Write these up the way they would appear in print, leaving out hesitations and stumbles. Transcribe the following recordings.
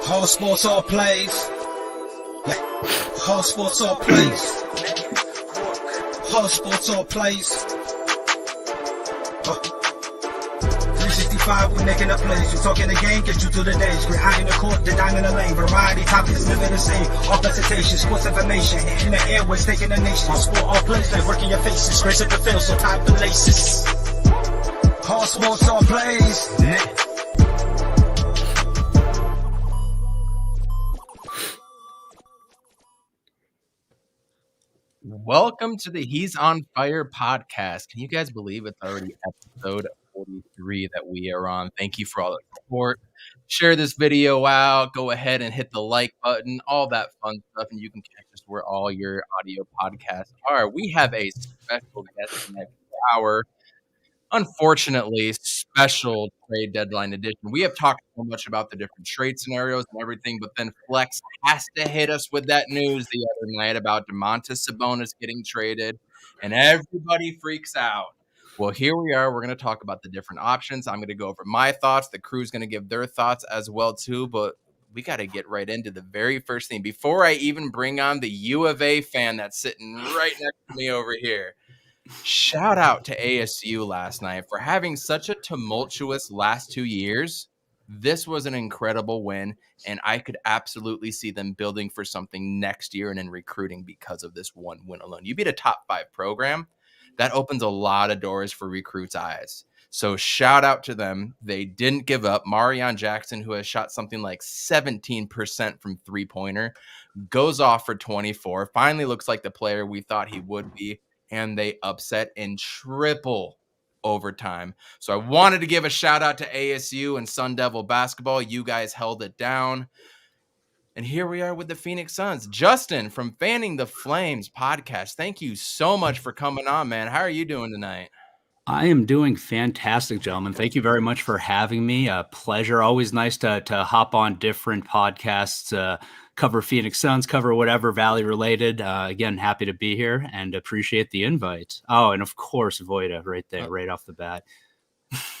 All sports, all plays. Yeah. All sports, all plays. All sports, all plays. 365, we're making a place. You talking the game, get you through the days. We're high in the court, the dime in the lane. Variety, topics, living the same. All presentation, sports information. In the airways, taking the nation. All sport, all plays, like working your faces. Grace at the field, so tie the laces. All sports, all plays. Yeah. Welcome to the He's on Fire podcast. Can you guys believe it's already episode 43 that we are on? Thank you for all the support. Share this video out. Go ahead and hit the like button, all that fun stuff, and you can catch us where all your audio podcasts are. We have a special guest next hour. Unfortunately, special trade deadline edition. We have talked so much about the different trade scenarios and everything, but then Flex has to hit us with that news the other night about Domantas Sabonis getting traded, and everybody freaks out. Well, here we are. We're going to talk about the different options. I'm going to go over my thoughts. The crew's going to give their thoughts as well, too, but we got to get right into the very first thing. Before I even bring on the U of A fan that's sitting right next to me over here, shout out to ASU last night for having such a tumultuous last 2 years. This was an incredible win, and I could absolutely see them building for something next year and in recruiting because of this one win alone. You beat a top 5 program. That opens a lot of doors for recruits' eyes. So shout out to them. They didn't give up. Marion Jackson, who has shot something like 17% from three-pointer, goes off for 24. Finally looks like the player we thought he would be. And they upset in triple overtime. So I wanted to give a shout out to ASU and Sun Devil basketball. You guys held it down. And here we are with the Phoenix Suns. Justin from Fanning the Flmes Podcast. Thank you so much for coming on, man. How are you doing tonight? I am doing fantastic, gentlemen. Thank you very much for having me. A pleasure. Always nice to hop on different podcasts, cover Phoenix Suns, cover whatever Valley related. Again, happy to be here and appreciate the invite. Oh, and of course, Voida right there, right off the bat.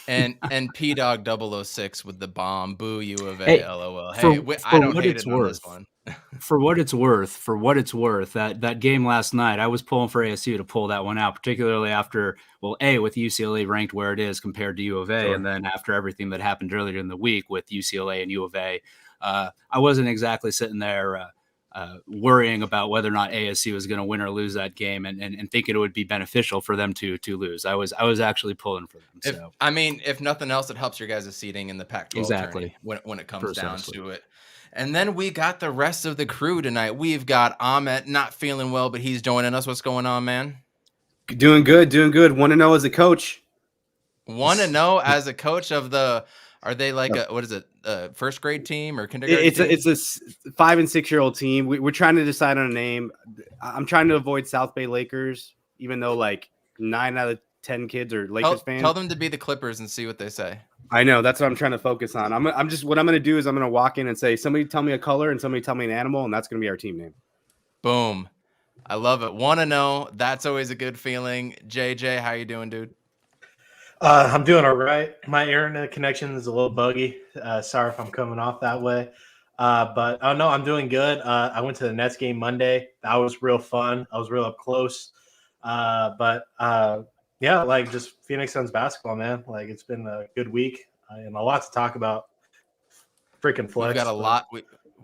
And P-Dog 006 with the bomb. Boo, U of A, hey, LOL. Hey, I don't hate it on this one. For what it's worth, that game last night, I was pulling for ASU to pull that one out, particularly after, well, with UCLA ranked where it is compared to U of A, sure. And then after everything that happened earlier in the week with UCLA and U of A, I wasn't exactly sitting there worrying about whether or not ASU was going to win or lose that game and thinking it would be beneficial for them to lose. I was actually pulling for them. So. If nothing else, it helps your guys' seating in the Pac-12 exactly when it comes down to it. And then we got the rest of the crew tonight. We've got Amit not feeling well, but he's joining us. What's going on, man? Doing good. 1-0 as a coach. 1-0 as a coach of the. Are they like a first grade team or kindergarten? It's a 5 and 6 year old team. We're trying to decide on a name. I'm trying to avoid South Bay Lakers, even though like 9 out of 10 kids are Lakers fans. Tell them to be the Clippers and see what they say. I know, that's what I'm trying to focus on. What I'm going to do is I'm going to walk in and say, somebody tell me a color and somebody tell me an animal, and that's going to be our team name. Boom. I love it. 1-0. That's always a good feeling. JJ, how you doing, dude? I'm doing all right. My internet connection is a little buggy. Sorry if I'm coming off that way. But no, I'm doing good. I went to the Nets game Monday. That was real fun. I was real up close. Yeah, like just Phoenix Suns basketball, man. Like it's been a good week and a lot to talk about. Freaking Flex.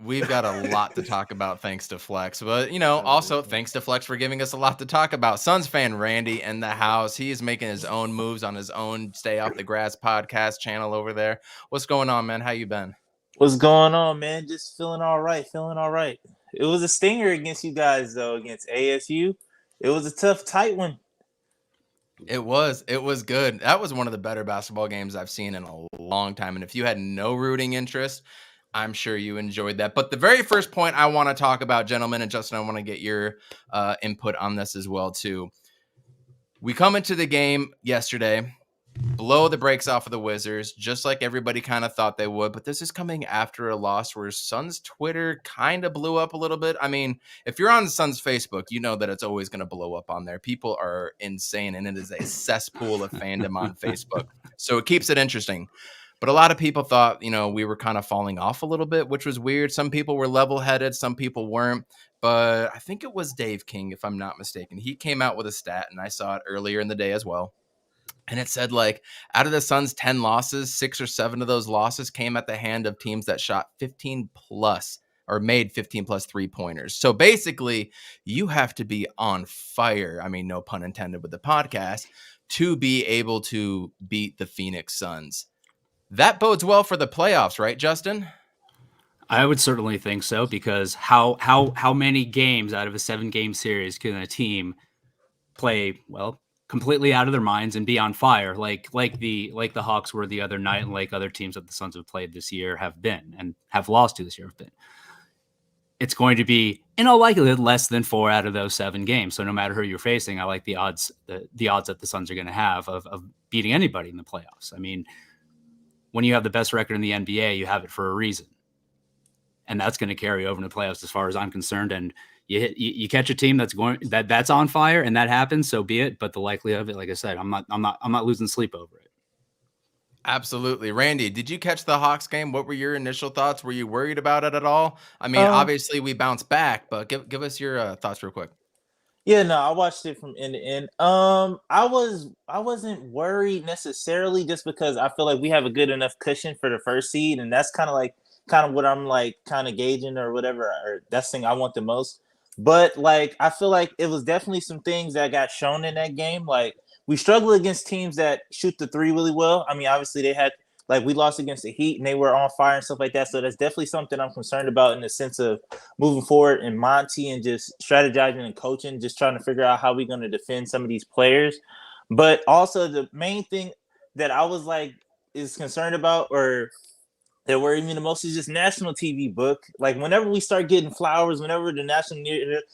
We've got a lot to talk about thanks to Flex. But, also thanks to Flex for giving us a lot to talk about. Suns fan Randy in the house. He's making his own moves on his own Stay Off the Grass podcast channel over there. What's going on, man? How you been? What's going on, man? Just feeling all right. It was a stinger against you guys, though, against ASU. It was a tough, tight one. It was good. That was one of the better basketball games I've seen in a long time. And if you had no rooting interest, I'm sure you enjoyed that. But the very first point I want to talk about, gentlemen, and Justin, I want to get your input on this as well, too. We come into the game yesterday, blow the brakes off of the Wizards, just like everybody kind of thought they would. But this is coming after a loss where Suns Twitter kind of blew up a little bit. I mean, if you're on Suns Facebook, you know that it's always going to blow up on there. People are insane, and it is a cesspool of fandom on Facebook. So it keeps it interesting. But a lot of people thought, we were kind of falling off a little bit, which was weird. Some people were level-headed, some people weren't. But I think it was Dave King, if I'm not mistaken. He came out with a stat, and I saw it earlier in the day as well. And it said, like, out of the Suns' 10 losses, 6 or 7 of those losses came at the hand of teams that shot 15 plus or made 15 plus 3-pointers. So basically, you have to be on fire. I mean, no pun intended with the podcast, to be able to beat the Phoenix Suns. That bodes well for the playoffs, right, Justin? I would certainly think so, because how many games out of a 7-game series can a team play completely out of their minds and be on fire like the Hawks were the other night, and like other teams that the Suns have played this year have been and have lost to this year have been? It's going to be, in all likelihood, less than 4 out of those 7 games. So no matter who you're facing, I like the odds that the Suns are going to have of beating anybody in the playoffs. I mean, when you have the best record in the NBA, you have it for a reason. And that's going to carry over in the playoffs as far as I'm concerned. And you catch a team that's on fire, and that happens, so be it. But the likelihood of it, like I said, I'm not losing sleep over it. Absolutely. Randy, did you catch the Hawks game? What were your initial thoughts? Were you worried about it at all? I mean, obviously we bounced back, but give us your thoughts real quick. Yeah, no, I watched it from end to end. I wasn't worried necessarily, just because I feel like we have a good enough cushion for the first seed, and that's kind of what I'm like kind of gauging or whatever, or that's the thing I want the most. But like, I feel like it was definitely some things that got shown in that game. Like, we struggle against teams that shoot the 3 really well. I mean, obviously they had, like, we lost against the Heat and they were on fire and stuff like that. So that's definitely something I'm concerned about in the sense of moving forward, and Monty and just strategizing and coaching, just trying to figure out how we're going to defend some of these players. But also the main thing that I was like is concerned about, or that worried me the most, is just national TV book. Like, whenever we start getting flowers, whenever the national,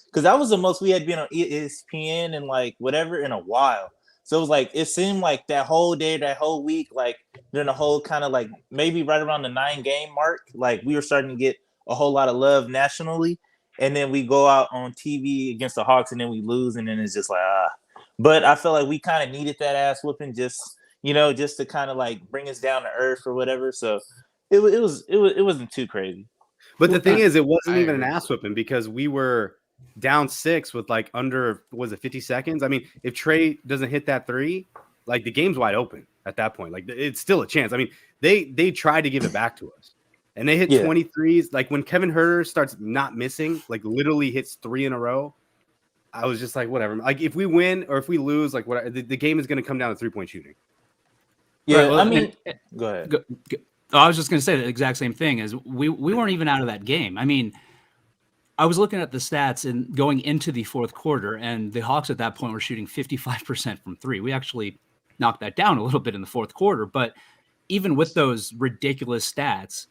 because that was the most we had been on ESPN and like whatever in a while. So it was like, it seemed like that whole day, that whole week, like during the whole kind of like maybe right around the 9-game mark, like we were starting to get a whole lot of love nationally. And then we go out on TV against the Hawks and then we lose. And then it's just like, But I feel like we kind of needed that ass whooping, just to kind of like bring us down to earth or whatever. So it wasn't too crazy. But the thing is, it wasn't even an ass whipping, because we were down 6 with like under, was it 50 seconds? I mean, if Trey doesn't hit that 3, like the game's wide open at that point. Like, it's still a chance. I mean, they tried to give it back to us, and they hit 23s. Like, when Kevin Huerter starts not missing, like literally hits 3 in a row, I was just like, whatever. Like, if we win or if we lose, like whatever, the game is going to come down to 3-point shooting. Yeah, right, well, I mean, go ahead. I was just going to say the exact same thing. As we weren't even out of that game. I mean, I was looking at the stats and going into the fourth quarter, and the Hawks at that point were shooting 55% from 3. We actually knocked that down a little bit in the fourth quarter, but even with those ridiculous stats,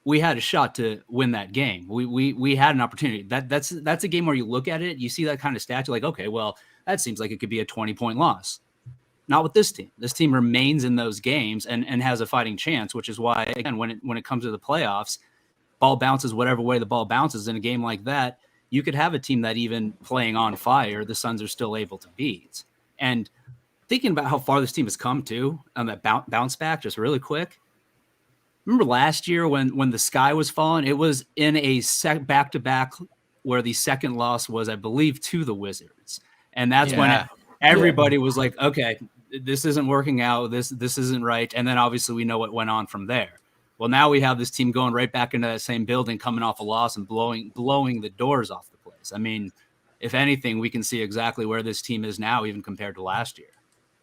we had a shot to win that game. We had an opportunity. That's a game where you look at it, you see that kind of stat, you're like, okay, well, that seems like it could be a 20-point loss. Not with this team. This team remains in those games and has a fighting chance, which is why, again, when it comes to the playoffs, ball bounces whatever way the ball bounces. In a game like that, you could have a team that even playing on fire, the Suns are still able to beat. And thinking about how far this team has come to on that bounce back, just really quick. Remember last year when the sky was falling, it was in a back-to-back where the second loss was, I believe, to the Wizards. And that's when everybody was like, okay, this isn't working out. This isn't right. And then obviously we know what went on from there. Well, now we have this team going right back into that same building, coming off a loss and blowing the doors off the place. I mean, if anything, we can see exactly where this team is now, even compared to last year.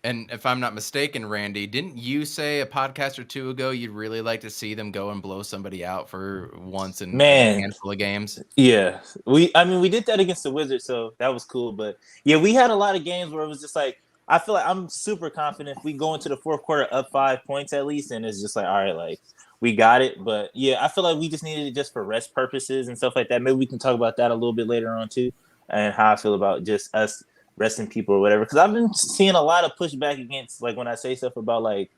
And if I'm not mistaken, Randy, didn't you say a podcast or 2 ago you'd really like to see them go and blow somebody out for once in a handful of games? Yeah. We did that against the Wizards, so that was cool. But yeah, we had a lot of games where it was just like, I feel like I'm super confident if we go into the fourth quarter up 5 points at least, and it's just like, all right, like, we got it. But yeah, I feel like we just needed it just for rest purposes and stuff like that. Maybe we can talk about that a little bit later on too, and how I feel about just us resting people or whatever. Because I've been seeing a lot of pushback against, like, when I say stuff about like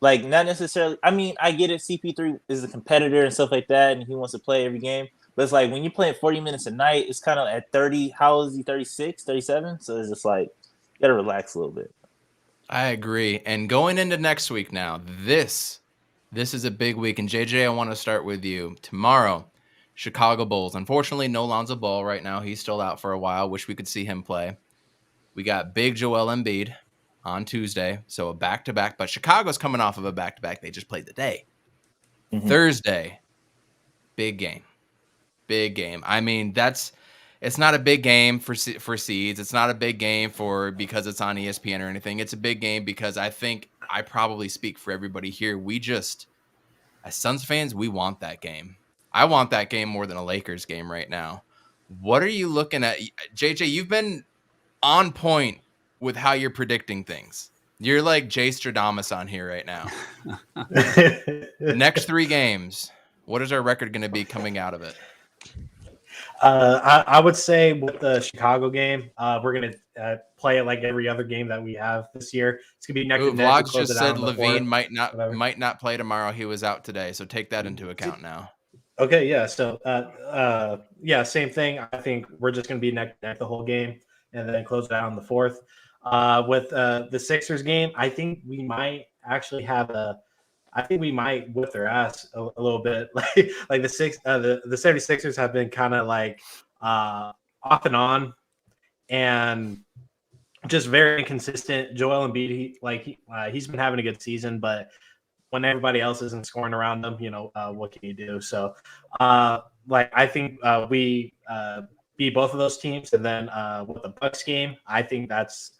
not necessarily. I mean, I get it. CP3 is a competitor and stuff like that, and he wants to play every game. But it's like when you're playing 40 minutes a night, it's kind of at 30. How is he? 36, 37? So it's just like, you got to relax a little bit. I agree. And going into next week now, this This is a big week. And JJ, I want to start with you. Tomorrow, Chicago Bulls. Unfortunately, no Lonzo Ball right now. He's still out for a while. Wish we could see him play. We got big Joel Embiid on Tuesday. So a back-to-back. But Chicago's coming off of a back-to-back. They just played the day. Mm-hmm. Thursday, big game. Big game. I mean, it's not a big game for seeds. It's not a big game because it's on ESPN or anything. It's a big game because I think I probably speak for everybody here. We just, as Suns fans, we want that game. I want that game more than a Lakers game right now. What are you looking at? JJ, you've been on point with how you're predicting things. You're like Jay Stradamus on here right now. Next 3 games, what is our record going to be coming out of it? I would say with the Chicago game, we're going to play it like every other game that we have this year. It's going to be neck to neck. Vlogs just said Levine might not play tomorrow. He was out today, so take that into account now. Okay, yeah. So, same thing. I think we're just going to be neck to neck the whole game and then close it out on the 4th. With the Sixers game, I think we might actually have I think we might whip their ass a little bit. Like the 76ers have been kind of like off and on and just very inconsistent. Joel Embiid, he's been having a good season, but when everybody else isn't scoring around them, what can you do? So I think we beat both of those teams. And then with the Bucks game, I think that's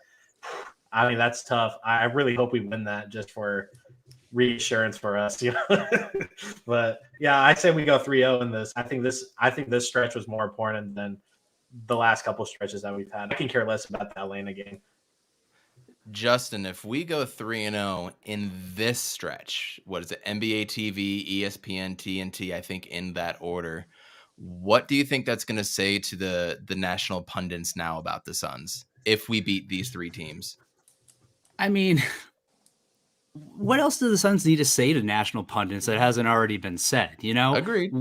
tough. I really hope we win that just for reassurance for us, But yeah, I say we go 3-0 in this. I think this stretch was more important than the last couple stretches that we've had. I can care less about the Atlanta game. Justin, if we go 3-0 in this stretch, what is it? NBA TV, ESPN, TNT, I think in that order. What do you think that's going to say to the national pundits now about the Suns if we beat these 3 teams? I mean, what else do the Suns need to say to national pundits that hasn't already been said? Agreed.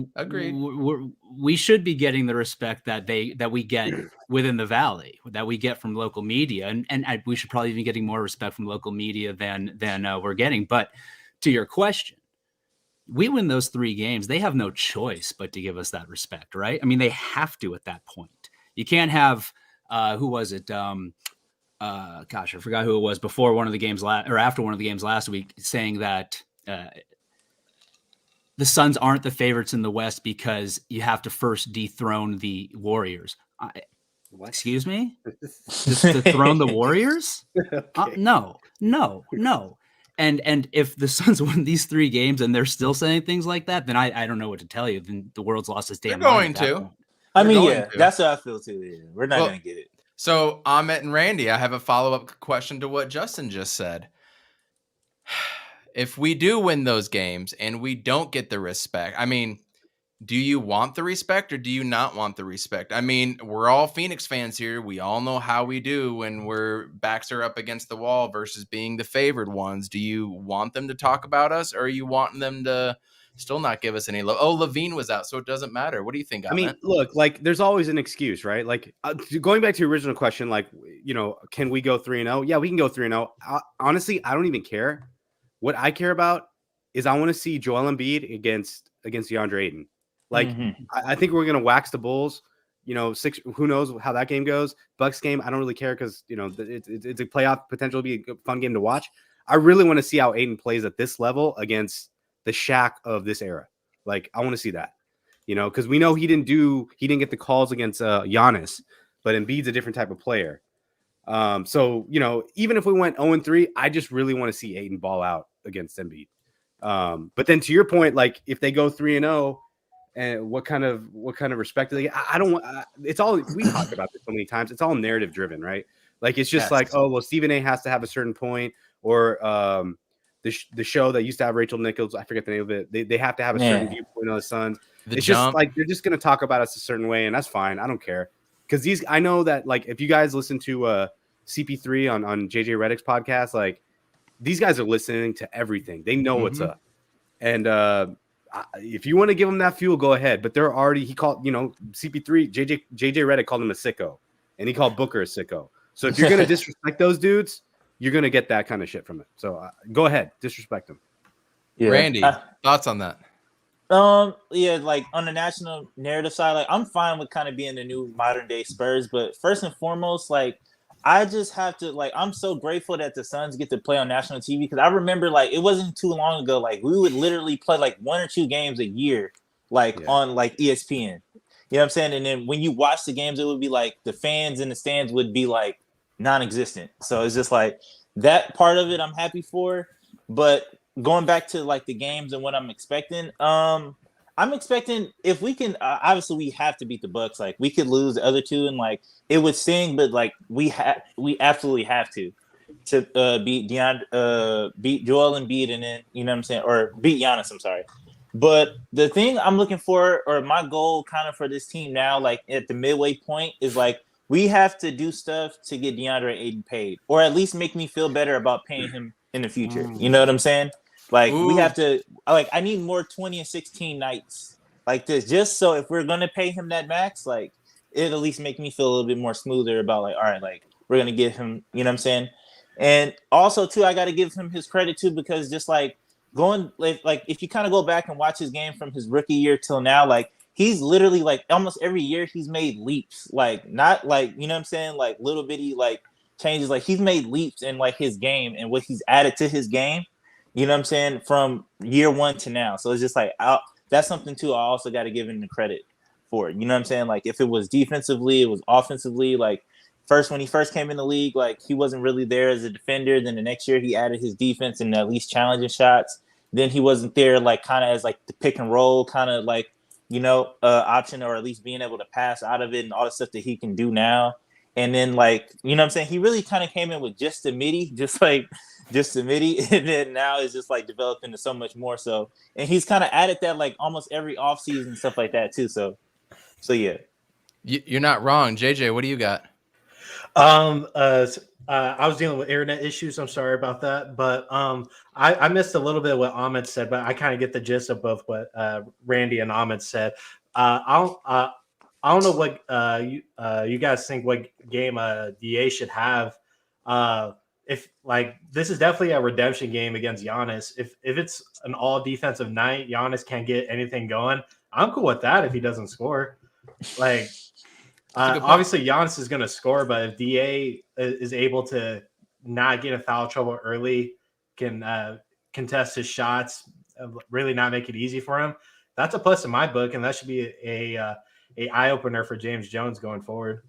We should be getting the respect that we get within the Valley, that we get from local media, and we should probably be getting more respect from local media than we're getting. But to your question, we win those 3 games. They have no choice but to give us that respect, right? I mean, they have to at that point. You can't have who was it? I forgot who it was before one of the games or after one of the games last week saying that the Suns aren't the favorites in the West because you have to first dethrone the Warriors. Excuse me? Just dethrone the Warriors? Okay. No. And if the Suns win these 3 games and they're still saying things like that, then I don't know what to tell you. Then the world's lost its damn mind. They're going to. I mean, that's how I feel too. Yeah. We're not going to get it. So, Amit and Randy, I have a follow-up question to what Justin just said. If we do win those games and we don't get the respect, I mean, do you want the respect or do you not want the respect? I mean, we're all Phoenix fans here. We all know how we do when we're backs are up against the wall versus being the favored ones. Do you want them to talk about us or are you wanting them to still not give us any love? Oh, Levine was out, so it doesn't matter. What do you think? I mean, look, there's always an excuse, right? Going back to your original question, can we go 3-0? Yeah, we can go 3-0. Honestly, I don't even care. What I care about is I want to see Joel Embiid against DeAndre Ayton. I think we're gonna wax the Bulls. 6. Who knows how that game goes? Bucks game, I don't really care because it's a playoff potential to be a fun game to watch. I really want to see how Ayton plays at this level against the Shaq of this era. I want to see that, because we know he didn't get the calls against Giannis, but Embiid's a different type of player. So, even if we went 0-3, I just really want to see Ayton ball out against Embiid. But then to your point, if they go 3-0, and what kind of respect do they get? I don't want. It's all we talked about this so many times. It's all narrative driven, right? It's just Stephen A has to have a certain point, or the show that used to have Rachel Nichols, I forget the name of it. They have to have a certain viewpoint on the Suns. It's just they're just going to talk about us a certain way, and that's fine. I don't care because I know that if you guys listen to CP3 on JJ Redick's podcast, these guys are listening to everything. They know what's up, and if you want to give them that fuel, go ahead. But they're already he called CP3 JJ Redick called him a sicko, and he called Booker a sicko. So if you're going to disrespect those dudes, you're going to get that kind of shit from it. So go ahead, disrespect them. Yeah. Randy, thoughts on that? Yeah, like on the national narrative side, like I'm fine with kind of being the new modern day Spurs, but first and foremost, like I just have to like I'm so grateful that the Suns get to play on national TV because I remember like it wasn't too long ago, like we would literally play like 1 or 2 games a year, like on like ESPN. You know what I'm saying? And then when you watch the games, it would be like the fans in the stands would be like non-existent. So it's just like that part of it I'm happy for. But going back to like the games and what I'm expecting, I'm expecting if we can obviously we have to beat the Bucks. Like we could lose the other 2 and like it would sting, but like we absolutely have to beat beat Joel Embiid and then you know what I'm saying, or beat Giannis, I'm sorry. But the thing I'm looking for, or my goal kind of for this team now, like at the midway point, is like we have to do stuff to get DeAndre Ayton paid, or at least make me feel better about paying him in the future. You know what I'm saying? Like we have to, like I need more 20 and 16 nights like this, just so if we're gonna pay him that max, like it at least make me feel a little bit more smoother about like, all right, like we're gonna give him, you know what I'm saying? And also too, I got to give him his credit too, because just like going like if you kind of go back and watch his game from his rookie year till now, like he's literally like almost every year he's made leaps, like not like, you know what I'm saying, like little bitty like changes, like he's made leaps in like his game and what he's added to his game, you know what I'm saying, from year 1 to now. So it's just like that's something too I also got to give him the credit for it, you know what I'm saying? Like if it was defensively, it was offensively, like when he first came in the league, like he wasn't really there as a defender. Then the next year he added his defense and at least challenging shots. Then he wasn't there like kind of as like the pick and roll kind of like, you know, option, or at least being able to pass out of it and all the stuff that he can do now. And then like, you know what I'm saying? He really kind of came in with just the midi. And then now it's just like developed into so much more. So, and he's kind of added that like almost every offseason and stuff like that too. So yeah. You're not wrong. JJ, what do you got? I was dealing with internet issues. I'm sorry about that, but I missed a little bit of what Amit said, but I kind of get the gist of both what Randy and Amit said. I don't know what you guys think what game DA should have. If like this is definitely a redemption game against Giannis. If it's an all defensive night, Giannis can't get anything going. I'm cool with that if he doesn't score. Like. Obviously, Giannis is going to score, but if DA is able to not get in foul trouble early, can contest his shots, really not make it easy for him, that's a plus in my book, and that should be a eye opener for James Jones going forward.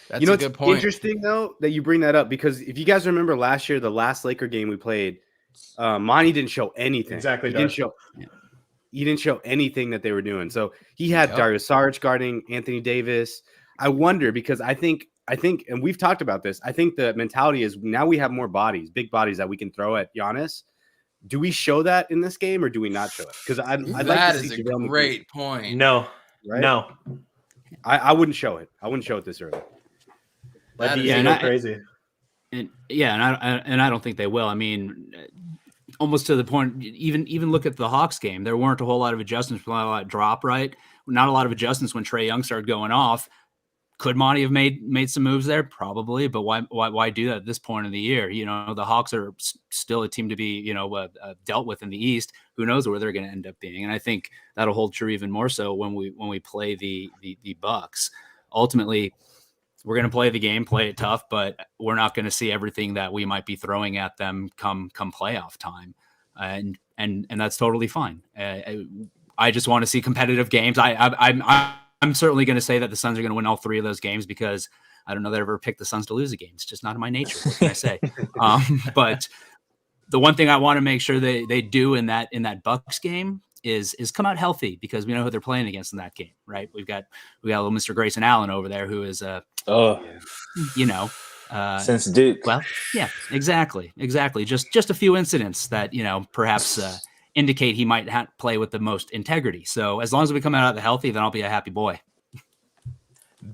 That's a good point. Interesting though that you bring that up, because if you guys remember last year, the last Laker game we played, Monty didn't show anything. Exactly, he didn't show anything that they were doing. So he had Dario Saric guarding Anthony Davis. I wonder, because I think, and we've talked about this, I think the mentality is now we have more bodies, big bodies that we can throw at Giannis. Do we show that in this game or do we not show it? Because I'd like to see a great point. No, right? No. I wouldn't show it. I wouldn't show it this early. Crazy. And I don't think they will. I mean, almost to the point, even look at the Hawks game. There weren't a whole lot of adjustments, not a lot of drop, right? Not a lot of adjustments when Trae Young started going off. Could Monty have made some moves there? Probably, but why do that at this point in the year? You know, the Hawks are still a team to be, dealt with in the East. Who knows where they're going to end up being? And I think that'll hold true even more so when we play the Bucks. Ultimately, we're going to play the game, play it tough, but we're not going to see everything that we might be throwing at them come playoff time, and that's totally fine. I just want to see competitive games. I'm certainly going to say that the Suns are going to win all 3 of those games, because I don't know that I ever picked the Suns to lose a game. It's just not in my nature. What can I say? But the one thing I want to make sure they do in that Bucks game is come out healthy, because we know who they're playing against in that game, right? We got little Mr. Grayson Allen over there, who is since Duke. Well, yeah, exactly. Just a few incidents that perhaps indicate he might play with the most integrity. So as long as we come out of the healthy, then I'll be a happy boy.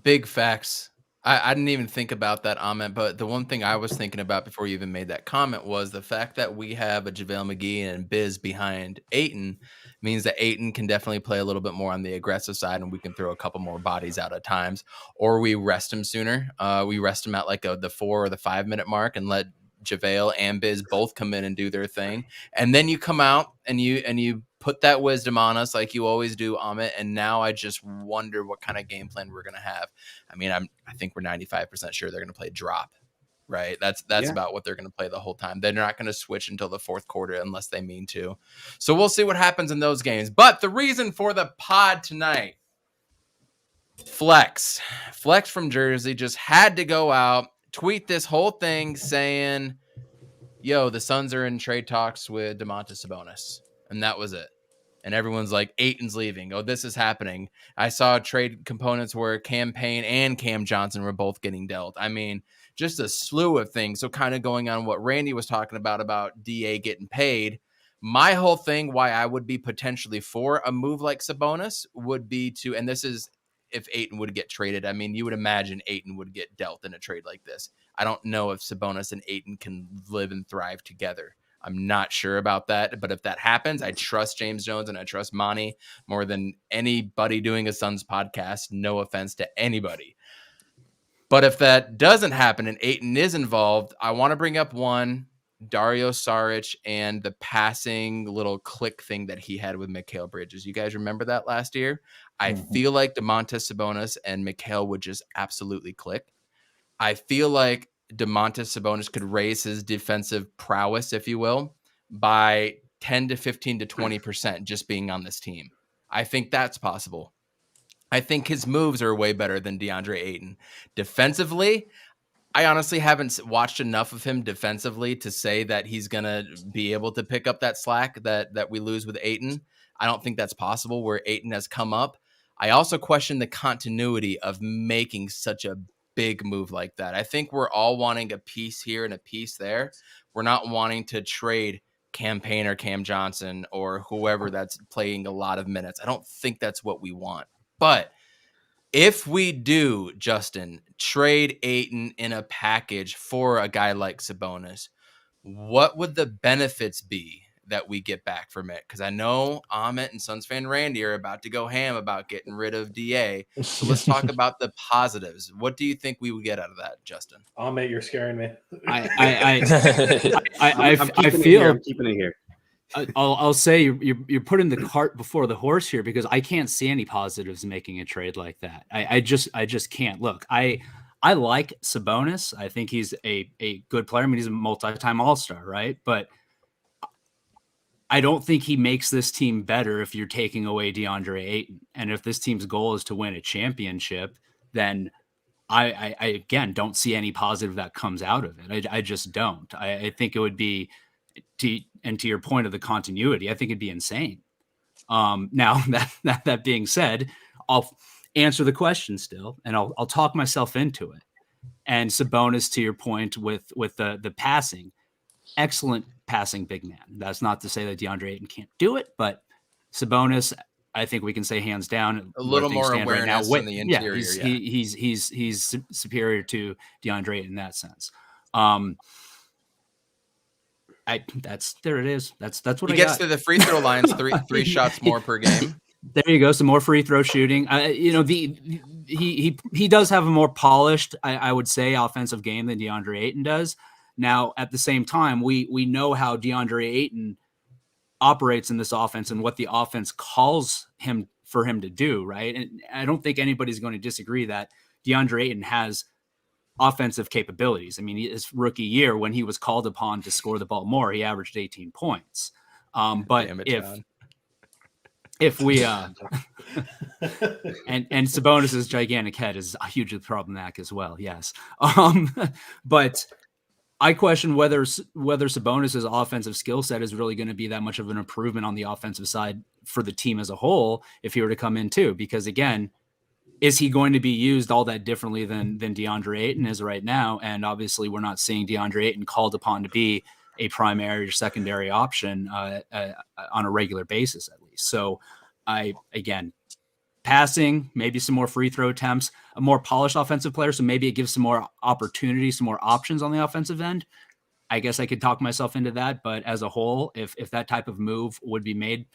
Big facts. I didn't even think about that, Amit, but the one thing I was thinking about before you even made that comment was the fact that we have a JaVale McGee and Biz behind Ayton means that Ayton can definitely play a little bit more on the aggressive side, and we can throw a couple more bodies out at times, or we rest him sooner. We rest him at like the 4 or the 5 minute mark and let JaVale and Biz both come in and do their thing. And then you come out and you put that wisdom on us like you always do, Amit. And now I just wonder what kind of game plan we're going to have. I mean, I think we're 95% sure they're going to play drop, right? That's about what they're going to play the whole time. They're not going to switch until the fourth quarter unless they mean to. So we'll see what happens in those games. But the reason for the pod tonight, Flex from Jersey just had to go out, tweet this whole thing saying, yo, the Suns are in trade talks with Domantas Sabonis. And that was it. And everyone's like, Ayton's leaving. Oh, this is happening. I saw trade components where Cam Payne and Cam Johnson were both getting dealt. I mean, just a slew of things. So kind of going on what Randy was talking about DA getting paid. My whole thing, why I would be potentially for a move like Sabonis would be to, and this is if Ayton would get traded. I mean, you would imagine Ayton would get dealt in a trade like this. I don't know if Sabonis and Ayton can live and thrive together. I'm not sure about that, but if that happens, I trust James Jones and I trust Monty more than anybody doing a Suns podcast. No offense to anybody. But if that doesn't happen and Ayton is involved, I want to bring up one, Dario Saric and the passing little click thing that he had with Mikal Bridges. You guys remember that last year? I feel like Domantas Sabonis and Mikal would just absolutely click. I feel like Domantas Sabonis could raise his defensive prowess, if you will, by 10 to 15 to 20% just being on this team. I think that's possible. I think his moves are way better than DeAndre Ayton. Defensively, I honestly haven't watched enough of him defensively to say that he's going to be able to pick up that slack that we lose with Ayton. I don't think that's possible where Ayton has come up. I also question the continuity of making such a big move like that. I think we're all wanting a piece here and a piece there. We're not wanting to trade Cam Payne or Cam Johnson or whoever that's playing a lot of minutes. I don't think that's what we want. But if we do, Justin, trade Ayton in a package for a guy like Sabonis, what would the benefits be that we get back from it? Because I know Amit and Suns fan Randy are about to go ham about getting rid of DA. So let's talk about the positives. What do you think we would get out of that, Justin? Amit, you're scaring me. I feel I'm keeping it here. I'll say you're putting the cart before the horse here because I can't see any positives making a trade like that. I just can't. Look, I like Sabonis. I think he's a good player. I mean, he's a multi-time All-Star, right? But I don't think he makes this team better if you're taking away DeAndre Ayton. And if this team's goal is to win a championship, then I again don't see any positive that comes out of it. I just don't. I think it would be, to your point of the continuity, I think it'd be insane. Now that being said, I'll answer the question still, and I'll talk myself into it. And Sabonis, to your point with the passing, excellent passing big man. That's not to say that DeAndre Ayton can't do it, but Sabonis, I think we can say hands down a little more awareness in the interior. He's superior to DeAndre Ayton in that sense. There it is. That's what he gets to the free throw lines three shots more per game. There you go. Some more free throw shooting. He does have a more polished, I would say, offensive game than DeAndre Ayton does. Now, at the same time, we know how DeAndre Ayton operates in this offense and what the offense calls for him to do, right? And I don't think anybody's going to disagree that DeAndre Ayton has offensive capabilities. I mean, his rookie year, when he was called upon to score the ball more, he averaged 18 points. But if we and Sabonis's gigantic head is hugely problematic as well. Yes. But I question whether Sabonis's offensive skill set is really going to be that much of an improvement on the offensive side for the team as a whole if he were to come in too. Because again, is he going to be used all that differently than DeAndre Ayton is right now? And obviously, we're not seeing DeAndre Ayton called upon to be a primary or secondary option on a regular basis, at least. So, passing, maybe some more free throw attempts, a more polished offensive player. So maybe it gives some more opportunities, some more options on the offensive end. I guess I could talk myself into that. But as a whole, if that type of move would be made,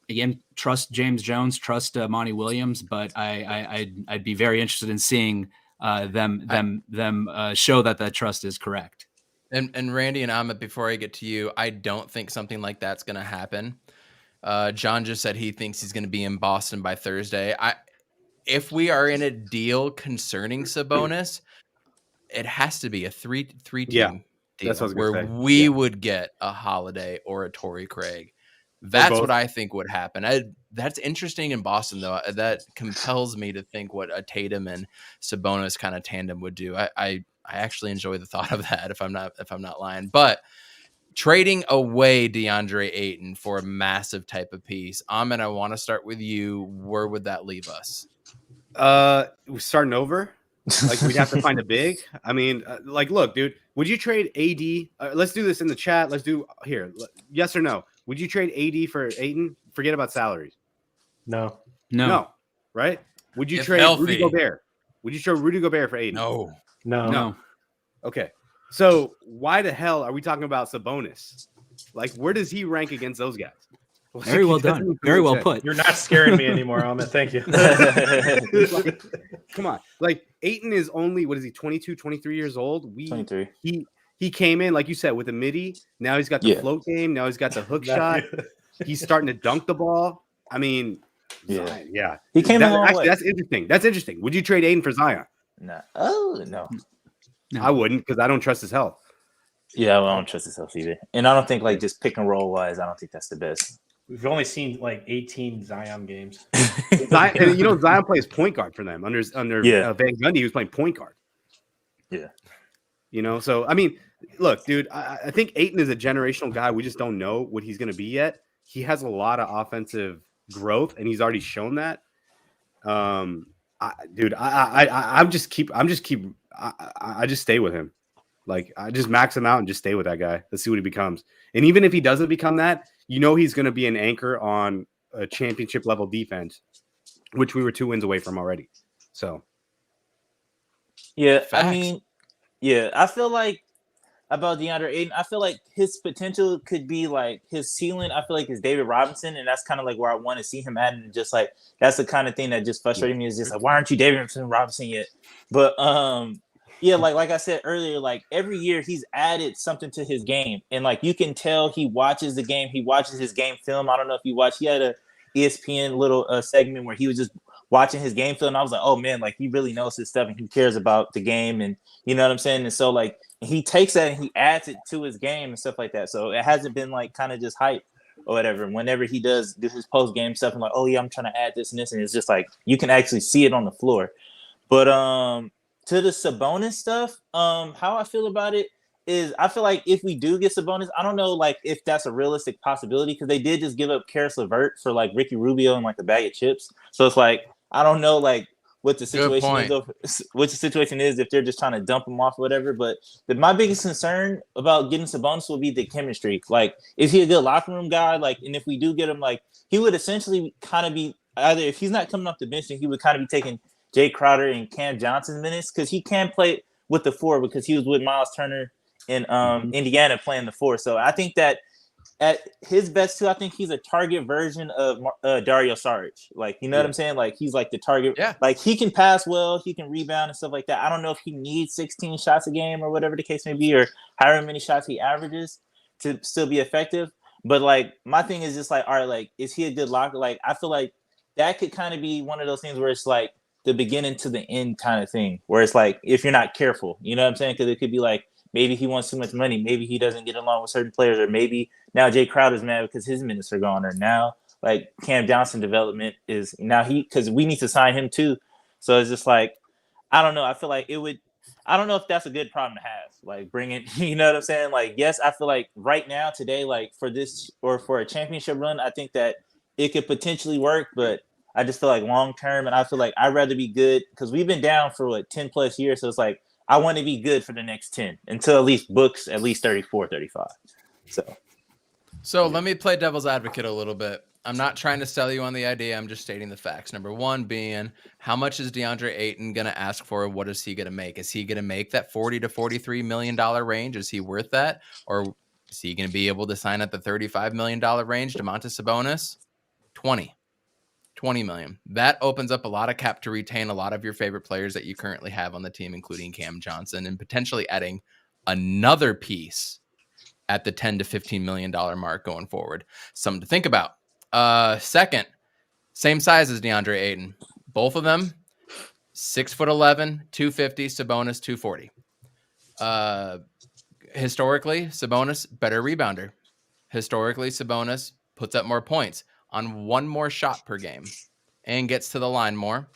again, trust James Jones, trust Monty Williams, but I'd be very interested in seeing them show that trust is correct. And Randy and Amit, before I get to you, I don't think something like that's going to happen. John just said he thinks he's going to be in Boston by Thursday. If we are in a deal concerning Sabonis, it has to be a three team deal that's what I was where gonna say. we would get a Holiday or a Torrey Craig. That's what I think would happen. That's interesting in Boston, though. That compels me to think what a Tatum and Sabonis kind of tandem would do. I actually enjoy the thought of that. If I'm not lying, but trading away DeAndre Ayton for a massive type of piece, Amit, I want to start with you. Where would that leave us? We're starting over. Like we'd have to find a big. I mean, like, look, dude, would you trade AD? Let's do this in the chat. Let's do here. Yes or no? Would you trade AD for Ayton? Forget about salaries. No. Right? Would you trade Rudy Gobert? Would you trade Rudy Gobert for Ayton? No. Okay. So why the hell are we talking about Sabonis? Like, where does he rank against those guys? Very well done. Very well put. You're not scaring me anymore, Amit. Thank you. Like, come on. Like, Ayton is only, what is he, 22, 23 years old? 23. He came in, like you said, with a midi. Now he's got the float game. Now he's got the hook shot. He's starting to dunk the ball. I mean, Zion, he came a long way. That's interesting. That's interesting. Would you trade Ayton for Zion? No. Oh, no. I wouldn't, because I don't trust his health. Yeah, well, I don't trust his health either. And I don't think, like, just pick and roll wise, I don't think that's the best. We've only seen like 18 Zion games. Zion, and Zion plays point guard for them under Van Gundy. He was playing point guard. Yeah. So I mean, look, dude, I think Ayton is a generational guy. We just don't know what he's going to be yet. He has a lot of offensive growth, and he's already shown that. I just stay with him. Like, I just max him out and just stay with that guy. Let's see what he becomes. And even if he doesn't become that, he's going to be an anchor on a championship level defense, which we were 2 wins away from already. So, yeah, facts. I mean, I feel like about DeAndre Ayton, I feel like his potential could be like his ceiling. I feel like is David Robinson, and that's kind of like where I want to see him at. And just like that's the kind of thing that just frustrated me is just like, why aren't you David Robinson yet? But like I said earlier, like every year he's added something to his game, and like you can tell he watches the game. He watches his game film. I don't know if you watched. He had a ESPN little segment where he was just watching his game film. And I was like, oh man, like he really knows his stuff and he cares about the game, and you know what I'm saying. And so like he takes that and he adds it to his game and stuff like that. So it hasn't been like kind of just hype or whatever. Whenever he does his post game stuff, and like, oh yeah, I'm trying to add this and this, and it's just like you can actually see it on the floor. But to the Sabonis stuff, how I feel about it is I feel like if we do get Sabonis, I don't know like if that's a realistic possibility because they did just give up Karis LeVert for like Ricky Rubio and like a bag of chips. So it's like I don't know like what the situation is if they're just trying to dump him off or whatever. But my biggest concern about getting Sabonis will be the chemistry. Like, is he a good locker room guy? Like, and if we do get him, like he would essentially kind of be either if he's not coming off the bench, then he would kind of be taking Jay Crowder and Cam Johnson's minutes because he can play with the 4 because he was with Miles Turner in Indiana playing the 4. So I think that at his best too, I think he's a target version of Dario Saric. Like, you know what I'm saying? Like he's like the target. Yeah. Like he can pass well, he can rebound and stuff like that. I don't know if he needs 16 shots a game or whatever the case may be, or however many shots he averages to still be effective. But like my thing is just like, all right, like is he a good locker? Like I feel like that could kind of be one of those things where it's like the beginning to the end kind of thing, where it's like if you're not careful, you know what I'm saying? Because it could be like maybe he wants too much money, maybe he doesn't get along with certain players, or maybe now Jay Crowder's mad because his minutes are gone, or now like Cam Johnson development is now because we need to sign him too. So it's just like I don't know. I feel like it would. I don't know if that's a good problem to have. Like bring it, you know what I'm saying? Like yes, I feel like right now today, like for this or for a championship run, I think that it could potentially work, but I just feel like long term, and I feel like I'd rather be good because we've been down for 10 plus years. So it's like I want to be good for the next 10 until at least books at least 34, 35. So let me play devil's advocate a little bit. I'm not trying to sell you on the idea. I'm just stating the facts. Number one being, how much is DeAndre Ayton going to ask for? And what is he going to make? Is he going to make that $40 to $43 million range? Is he worth that? Or is he going to be able to sign at the $35 million range? Domantas Sabonis, 20 million. That opens up a lot of cap to retain a lot of your favorite players that you currently have on the team, including Cam Johnson, and potentially adding another piece at the $10 to $15 million mark going forward. Something to think about. Second, same size as DeAndre Ayton. Both of them 6'11", 250, Sabonis 240. Historically, Sabonis better rebounder. Historically, Sabonis puts up more points on one more shot per game and gets to the line more.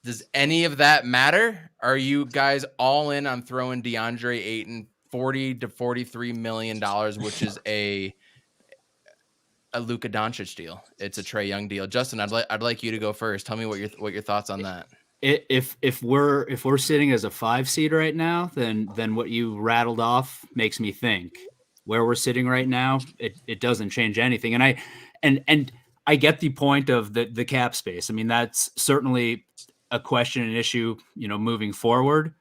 Does any of that matter? Are you guys all in on throwing DeAndre Ayton $40 to $43 million, which is a Luka Doncic deal? It's a Trae Young deal. Justin, I'd like you to go first. Tell me what your thoughts on that. If we're sitting as a 5 seed right now, then what you rattled off makes me think. Where we're sitting right now, it doesn't change anything. And I get the point of the cap space. I mean, that's certainly a question, an issue, moving forward.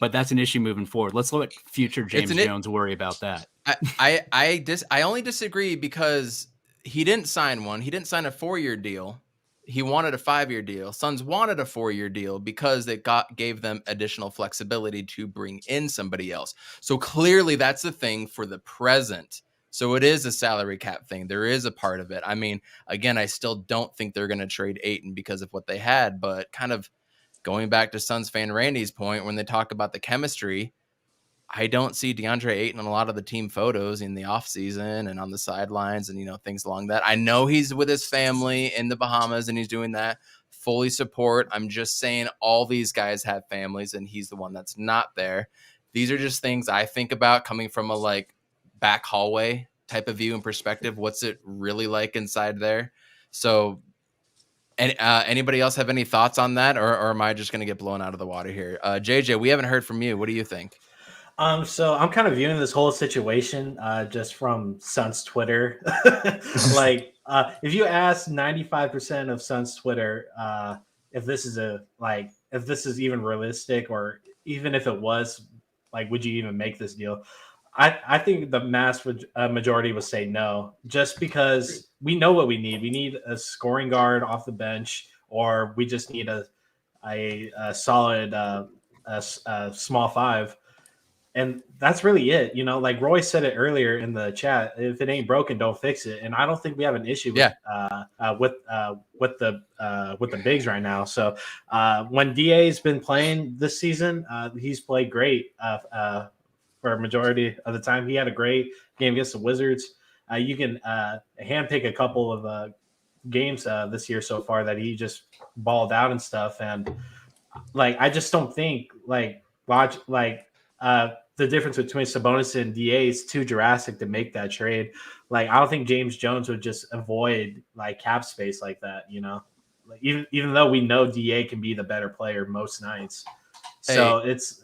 But that's an issue moving forward. Let's let future James Jones worry about that. I only disagree because he didn't sign one. He didn't sign a 4-year deal. He wanted a 5-year deal. Suns wanted a 4-year deal because it gave them additional flexibility to bring in somebody else. So clearly that's the thing for the present. So it is a salary cap thing. There is a part of it. I mean, again, I still don't think they're going to trade Ayton because of what they had, but kind of going back to Suns fan Randy's point, when they talk about the chemistry, I don't see DeAndre Ayton on a lot of the team photos in the offseason and on the sidelines and, things along that. I know he's with his family in the Bahamas and he's doing that. Fully support. I'm just saying all these guys have families and he's the one that's not there. These are just things I think about coming from a back hallway type of view and perspective. What's it really like inside there? So anybody else have any thoughts on that, or am I just going to get blown out of the water here? JJ, we haven't heard from you. What do you think? So I'm kind of viewing this whole situation just from Suns Twitter. If you ask 95% of Suns Twitter if this is even realistic, or even if it was, would you even make this deal? I think the mass majority would say no, just because we know what we need. We need a scoring guard off the bench, or we just need a solid small 5. And that's really it. Roy said it earlier in the chat, if it ain't broken, don't fix it. And I don't think we have an issue with the bigs right now. So when DA's been playing this season, he's played great for a majority of the time. He had a great game against the Wizards. You can handpick a couple of games this year so far that he just balled out and stuff. And I just don't think the difference between Sabonis and DA is too drastic to make that trade. I don't think James Jones would just avoid cap space like that, even though we know DA can be the better player most nights. So it's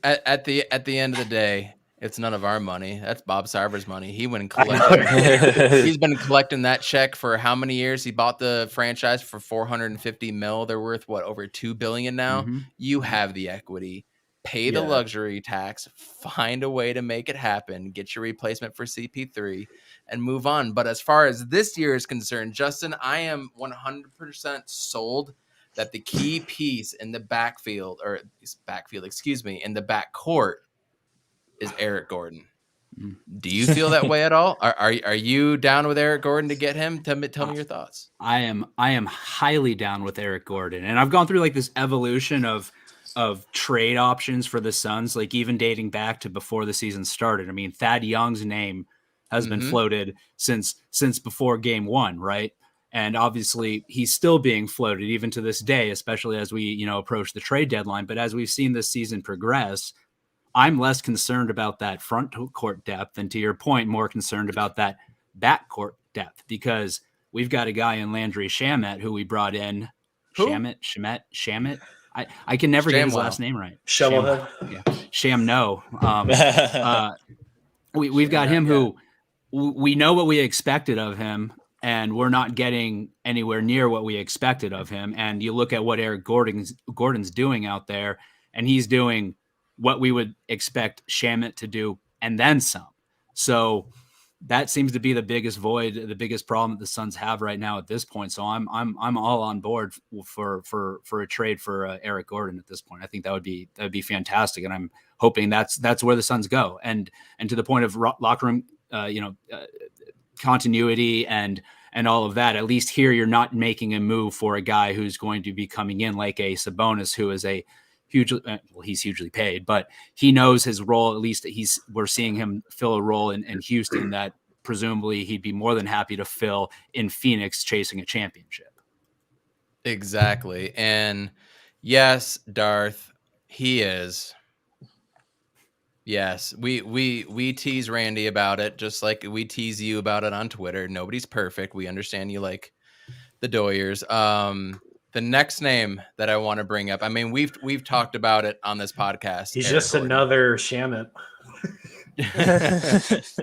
at the end of the day, it's none of our money. That's Bob Sarver's money. He went and collected. He's been collecting that check for how many years? He bought the franchise for $450 million. They're worth over $2 billion now. Mm-hmm. You have the equity. Pay the luxury tax, find a way to make it happen, get your replacement for CP3, and move on. But as far as this year is concerned, Justin, I am 100% sold that the key piece in the in the backcourt is Eric Gordon. Do you feel that way at all? Are you down with Eric Gordon to get him? Tell me your thoughts. I am highly down with Eric Gordon, and I've gone through this evolution of trade options for the Suns, even dating back to before the season started. I mean, Thad Young's name has been floated since before game 1, right? And obviously he's still being floated even to this day, especially as we, approach the trade deadline. But as we've seen this season progress, I'm less concerned about that front court depth, and to your point, more concerned about that backcourt depth, because we've got a guy in Landry Shamet who we brought in. Who? Shamet. I can never get his last name right. We've got him who we know what we expected of him, and we're not getting anywhere near what we expected of him. And you look at what Eric Gordon's doing out there, and he's doing what we would expect Shamet to do, and then some. So that seems to be the biggest void, the biggest problem that the Suns have right now at this point. So I'm all on board for a trade for Eric Gordon at this point. I think that would be fantastic, and I'm hoping that's where the Suns go. And to the point of locker room, continuity and all of that. At least here, you're not making a move for a guy who's going to be coming in like a Sabonis, who is a he's hugely paid, but he knows his role. At least we're seeing him fill a role in Houston that presumably he'd be more than happy to fill in Phoenix, chasing a championship. Exactly. And yes, Darth, he is. Yes, we tease Randy about it, just like we tease you about it on Twitter. Nobody's perfect. We understand you like the Doyers. The next name that I want to bring up, I mean, we've talked about it on this podcast. He's Eric just Gordon. another Shamit.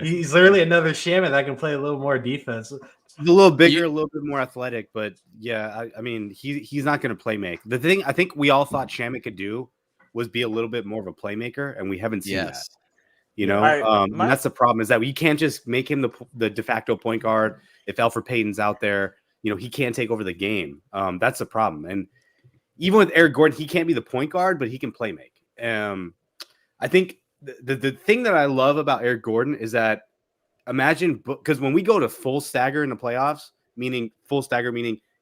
He's literally another Shamit that can play a little more defense. He's a little bigger, a little bit more athletic, but yeah, I mean, he's not going to play make. The thing I think we all thought Shamit could do was be a little bit more of a playmaker, and we haven't seen that. You know, and that's the problem, is that we can't just make him the de facto point guard. If Elfrid Payton's out there, you know, he can't take over the game. That's the problem. And even with Eric Gordon, he can't be the point guard, but he can play make. I think the thing that I love about Eric Gordon is that, imagine, because when we go to full stagger in the playoffs, meaning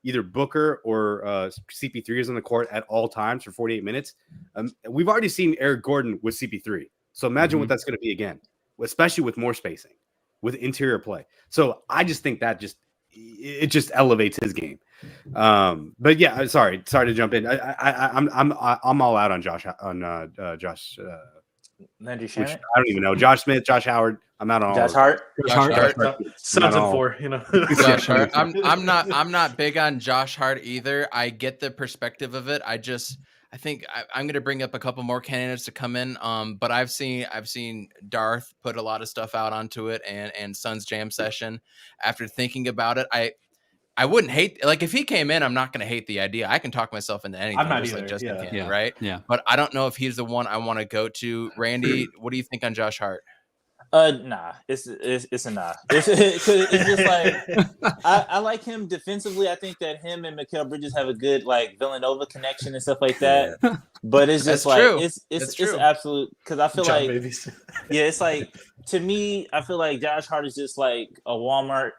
either Booker or CP3 is on the court at all times for 48 minutes. We've already seen Eric Gordon with CP3. So imagine what that's going to be again, especially with more spacing, with interior play. So I just think that it just elevates his game. But yeah, sorry to jump in. I'm all out on Josh Landry Shamit? I don't even know. Josh Smith, Josh Howard. I'm out on Josh Hart. Sons and four, you know. Josh Hart. I'm not big on Josh Hart either. I get the perspective of it. I think I'm going to bring up a couple more candidates to come in. But I've seen Darth put a lot of stuff out onto it, and Suns Jam Session. After thinking about it, I wouldn't hate, like, if he came in, I'm not going to hate the idea. I can talk myself into anything. I'm not just either. like Justin can, Yeah. right? Yeah. But I don't know if he's the one I want to go to. Randy, what do you think on Josh Hart? Nah, it's a nah. It's just like I like him defensively. I think that him and Mikal Bridges have a good like Villanova connection and stuff like that. But it's just it's absolute, because I feel like it's like, to me, I feel like Josh Hart is just like a Walmart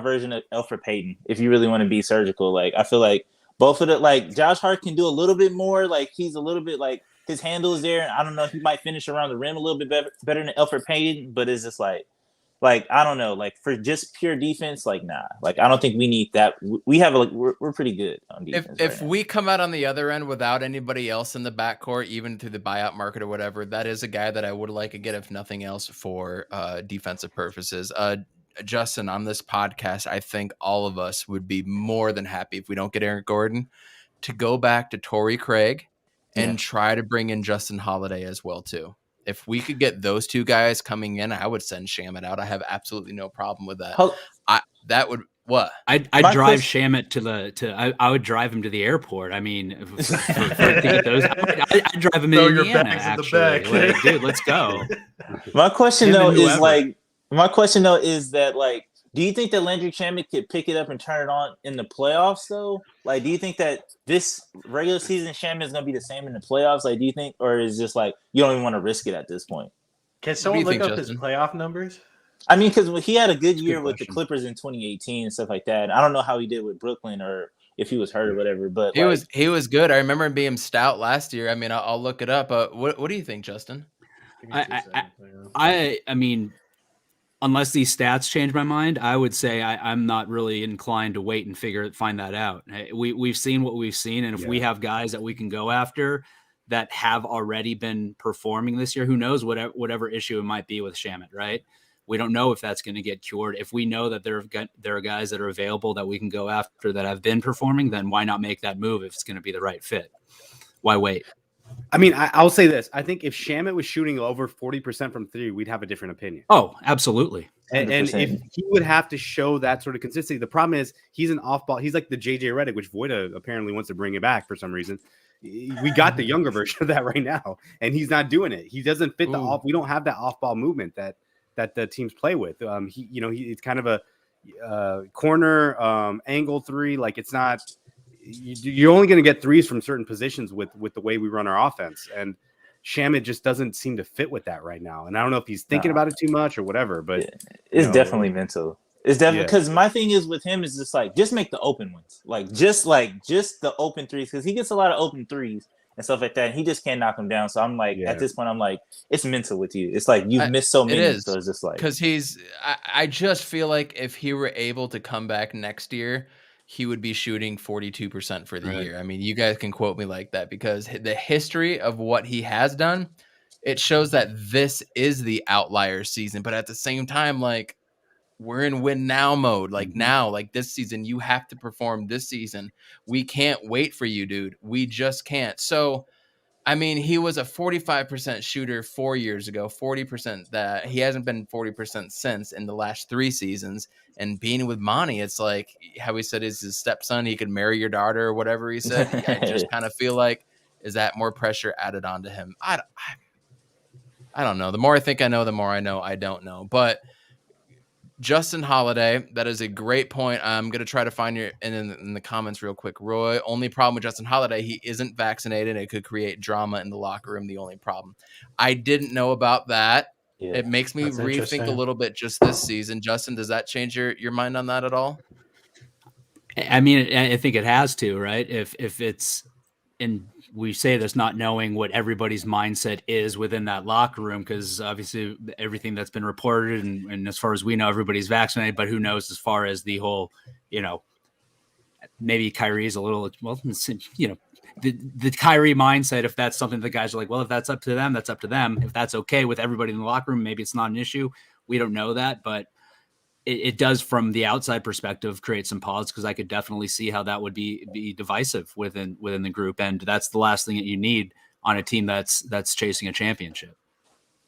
version of Elfrid Payton. If you really want to be surgical, like I feel like both of the, like, Josh Hart can do a little bit more. Like, he's a little bit like, his handle is there. I don't know. He might finish around the rim a little bit better than Elfrid Payton, but it's just like I don't know. Like, for just pure defense, like, nah. Like, I don't think we need that. We have we're pretty good on defense. If we come out on the other end without anybody else in the backcourt, even through the buyout market or whatever, that is a guy that I would like to get, if nothing else, for defensive purposes. Justin, on this podcast, I think all of us would be more than happy, if we don't get Eric Gordon, to go back to Torrey Craig and try to bring in Justin Holiday as well too. If we could get those two guys coming in, I would send Shamit out. I have absolutely no problem with that. I'd drive Shamit I would drive him to the airport. I mean, I'd drive him in Indiana, actually. Like, dude, let's go. My question though is that, like, do you think that Landry Shamit could pick it up and turn it on in the playoffs, though? Like, do you think that this regular season Shamit is going to be the same in the playoffs? Like, do you think, or is it just like you don't even want to risk it at this point? Can someone look up his playoff numbers? I mean, because he had a good year with the Clippers in 2018 and stuff like that. I don't know how he did with Brooklyn, or if he was hurt or whatever. But he was good. I remember him being stout last year. I mean, I'll look it up. What do you think, Justin? I mean, unless these stats change my mind, I would say I'm not really inclined to wait and find that out. We've seen what we've seen, and if we have guys that we can go after that have already been performing this year, who knows whatever issue it might be with Shamit, right? We don't know if that's going to get cured. If we know that there are guys that are available that we can go after that have been performing, then why not make that move if it's going to be the right fit? Why wait? I mean, I'll say this. I think if Shamit was shooting over 40% from three, we'd have a different opinion. Oh, absolutely. And if he would have to show that sort of consistency, the problem is he's an off-ball. He's like the JJ Redick, which Voida apparently wants to bring it back for some reason. We got the younger version of that right now, and he's not doing it. He doesn't fit the off. We don't have that off-ball movement that that the teams play with. It's kind of a corner angle three. Like it's not. You're only going to get threes from certain positions with the way we run our offense, and Shamet just doesn't seem to fit with that right now. And I don't know if he's thinking about it too much or whatever, but it's definitely mental. It's definitely because my thing is with him is just make the open ones, just the open threes, because he gets a lot of open threes and stuff like that, and he just can't knock them down. So I'm like, at this point, I'm like, it's mental with you. It's like you've missed so many. So it's just like because I just feel like if he were able to come back next year, he would be shooting 42% for the year. I mean, you guys can quote me like that because the history of what he has done, it shows that this is the outlier season. But at the same time, like, we're in win now mode. Like now, like this season, you have to perform this season. We can't wait for you, dude. We just can't. So, I mean, he was a 45% shooter 4 years ago, 40% that he hasn't been 40% since in the last 3 seasons. And being with Monty, it's like how he said is his stepson. He could marry your daughter or whatever he said. I just kind of feel like, is that more pressure added onto him? I don't know. The more I think I know, the more I know I don't know. But Justin Holiday, that is a great point. I'm going to try to find you in the comments real quick. Roy, only problem with Justin Holiday, he isn't vaccinated. It could create drama in the locker room. The only problem. I didn't know about that. Yeah, it makes me rethink a little bit just this season. Justin, does that change your mind on that at all? I mean, I think it has to, right? If it's in, we say this not knowing what everybody's mindset is within that locker room, because obviously everything that's been reported and as far as we know, everybody's vaccinated, but who knows as far as the whole, maybe Kyrie's a little, the Kyrie mindset, if that's something the guys are like, well, if that's up to them, that's up to them. If that's okay with everybody in the locker room, maybe it's not an issue. We don't know that, but it does, from the outside perspective, create some pause, because I could definitely see how that would be divisive within the group, and that's the last thing that you need on a team that's chasing a championship.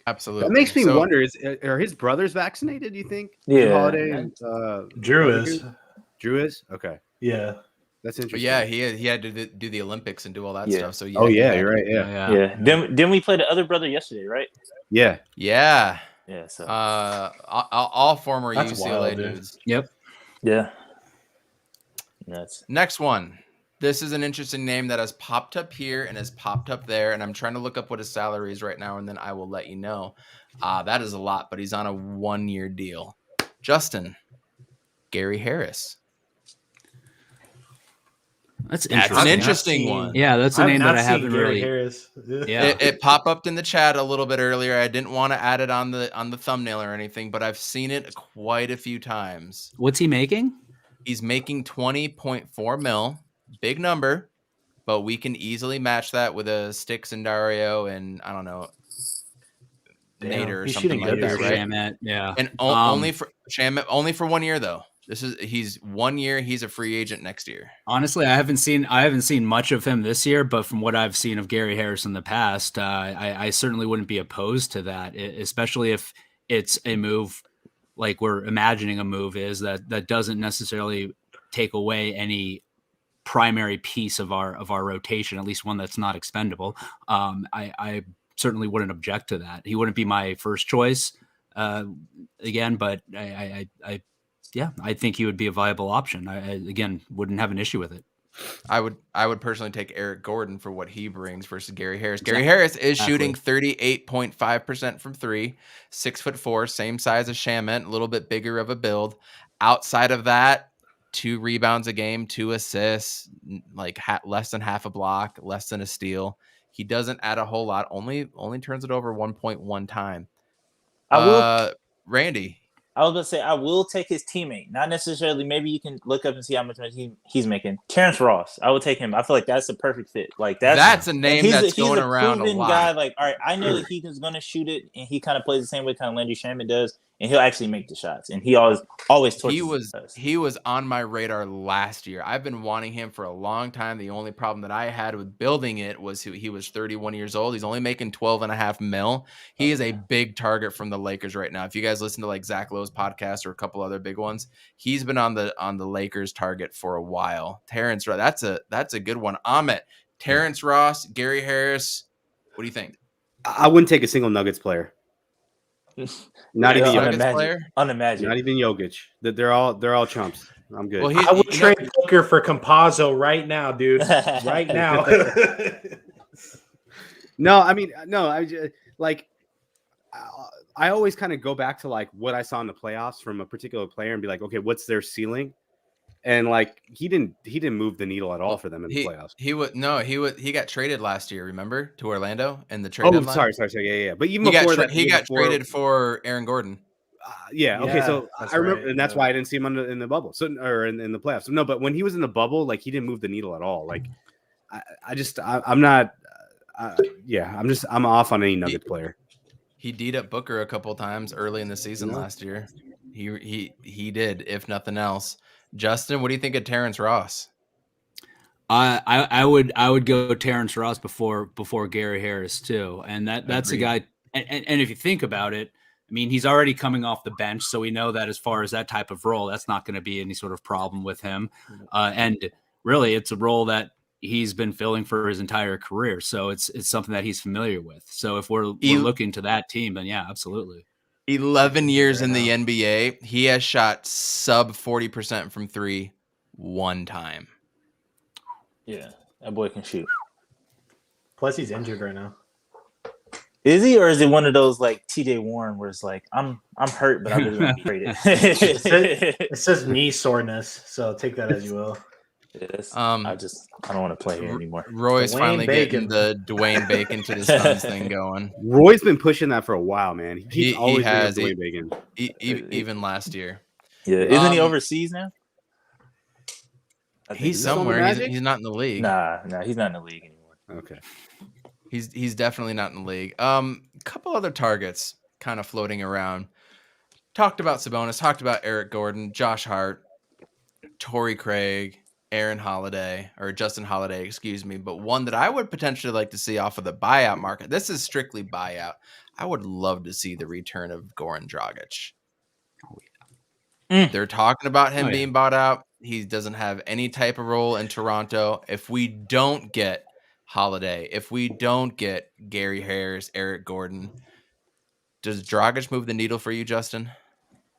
Absolutely. That makes me wonder: are his brothers vaccinated? Do you think? Yeah, Holiday and Drew is. Drew is okay. Yeah, that's interesting. But yeah, he had to do the Olympics and do all that stuff. So you're right. Yeah. Then we played the other brother yesterday, right? Yeah. Yeah, so all former UCLA dudes. Yep. Yeah. Next one. This is an interesting name that has popped up here and has popped up there, and I'm trying to look up what his salary is right now, and then I will let you know. That is a lot, but he's on a 1-year deal. Justin, Gary Harris. That's an interesting one. Yeah, that's a name that I haven't really. Harris. Yeah, it popped up in the chat a little bit earlier. I didn't want to add it on the thumbnail or anything, but I've seen it quite a few times. What's he making? He's making 20.4 mil, big number, but we can easily match that with a Sticks and Dario and I don't know, Nader or something like that, right? Shamet, yeah, and only for Shamet, only for 1 year though. He's 1 year. He's a free agent next year. Honestly, I haven't seen much of him this year, but from what I've seen of Gary Harris in the past, I certainly wouldn't be opposed to that, especially if it's a move like we're imagining a move is that doesn't necessarily take away any primary piece of our rotation, at least one that's not expendable. I certainly wouldn't object to that. He wouldn't be my first choice again, but I think he would be a viable option. I again wouldn't have an issue with it. I would personally take Eric Gordon for what he brings versus Gary Harris. Gary Harris is shooting 38.5% from 3, 6'4", same size as Shamet, a little bit bigger of a build. Outside of that, 2 rebounds a game, 2 assists, like less than half a block, less than a steal. He doesn't add a whole lot. Only turns it over 1.1 time. Randy. I was going to say, I will take his teammate. Not necessarily, maybe you can look up and see how much he's making. Terrence Ross. I would take him. I feel like that's a perfect fit. Like that's a name that's going around a lot. Guy, like, all right, I know that he's going to shoot it, and he kind of plays the same way kind of Landry Shamet does, and he'll actually make the shots. And he always torches us. He was on my radar last year. I've been wanting him for a long time. The only problem that I had with building it was he was 31 years old. He's only making 12.5 mil. He is a big target from the Lakers right now. If you guys listen to like Zach Lowe's podcast or a couple other big ones, he's been on the Lakers target for a while. Terrence Ross, that's a good one. Amit, Terrence Ross, Gary Harris. What do you think? I wouldn't take a single Nuggets player. Not even unimaginable. Not even Jokic. They're all chumps. I'm good. Well, I would trade Booker for Campazzo right now, dude. Right now. No, I mean, no, I always kind of go back to like what I saw in the playoffs from a particular player and be like, okay, what's their ceiling? And like he didn't move the needle at all for them in the playoffs. He got traded last year, remember, to Orlando in the trade deadline? Sorry. Yeah. But even before that, he got traded for Aaron Gordon. Okay, so I remember, and that's why I didn't see him in the bubble, or in the playoffs. So, no, but when he was in the bubble, like he didn't move the needle at all. Like I'm off on any Nuggets player. He D'd up Booker a couple times early in the season last year. He did, if nothing else. Justin, what do you think of Terrence Ross? I would go Terrence Ross before Gary Harris too, and that's a guy. And if you think about it, I mean, he's already coming off the bench, so we know that as far as that type of role, that's not going to be any sort of problem with him. And really, it's a role that he's been filling for his entire career, so it's something that he's familiar with. So if we're looking to that team, then yeah, absolutely. 11 years in the NBA, he has shot sub 40% from three one time. Yeah, that boy can shoot. Plus, he's injured right now. Is he, or is it one of those like TJ Warren where it's like I'm hurt, but I really want to be traded? It says knee soreness, so take that as you will. Yes. I don't want to play here anymore. Roy's finally getting the Dwayne Bacon to the Suns thing going. Roy's been pushing that for a while, man. He always has Dwayne Bacon. Even last year. Yeah, isn't he overseas now? He's somewhere. He's not in the league. Nah, he's not in the league anymore. Okay. He's definitely not in the league. Couple other targets kind of floating around. Talked about Sabonis, talked about Eric Gordon, Josh Hart, Torrey Craig, Aaron Holiday, or Justin Holiday, excuse me. But one that I would potentially like to see off of the buyout market. This is strictly buyout. I would love to see the return of Goran Dragic. They're talking about him being bought out. He doesn't have any type of role in Toronto. If we don't get Holiday, if we don't get Gary Harris, Eric Gordon, does Dragic move the needle for you, Justin?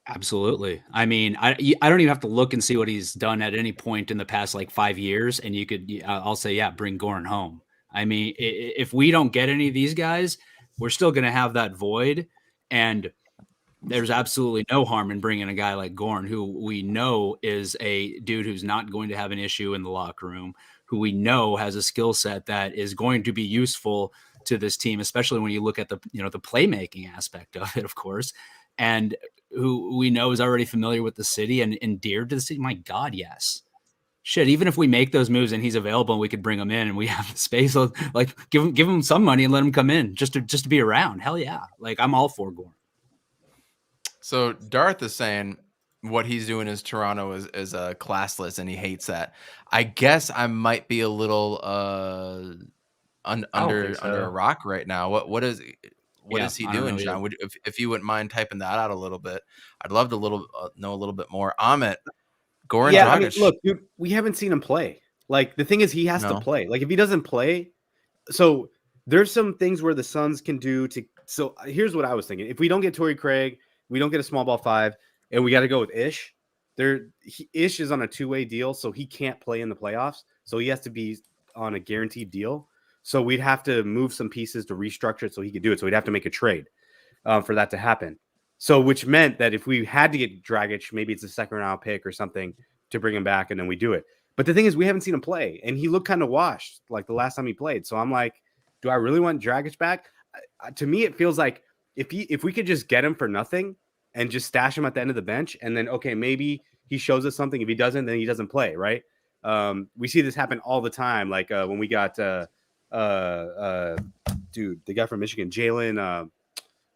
Absolutely. I mean, I don't even have to look and see what he's done at any point in the past like 5 years, and you could I'll say bring Goran home. I mean, if we don't get any of these guys, we're still going to have that void, and there's absolutely no harm in bringing a guy like Goran, who we know is a dude who's not going to have an issue in the locker room, who we know has a skill set that is going to be useful to this team, especially when you look at the playmaking aspect of it, of course, and who we know is already familiar with the city and endeared to the city. My God, yes. Shit, even if we make those moves and he's available and we could bring him in and we have the space, like give him some money and let him come in just to be around. Hell yeah. Like, I'm all for Goran. So Darth is saying what he's doing is Toronto is classless, and he hates that. I guess I might be a little under a rock right now. What is he doing, John? If you wouldn't mind typing that out a little bit, I'd love to know a little bit more. Amit, Goran Dragic. I mean, look, dude, we haven't seen him play. Like, the thing is, he has to play. Like, if he doesn't play, so there's some things where the Suns can do to. So here's what I was thinking: if we don't get Torrey Craig, we don't get a small ball 5, and we got to go with Ish. Ish is on a 2-way deal, so he can't play in the playoffs. So he has to be on a guaranteed deal. So we'd have to move some pieces to restructure it so he could do it. So we'd have to make a trade for that to happen. So which meant that if we had to get Dragic, maybe it's a second-round pick or something to bring him back, and then we do it. But the thing is, we haven't seen him play, and he looked kind of washed like the last time he played. So I'm like, do I really want Dragic back? To me, it feels like if we could just get him for nothing and just stash him at the end of the bench, and then, okay, maybe he shows us something. If he doesn't, then he doesn't play, right? We see this happen all the time. Like when we got dude, the guy from Michigan, Jalen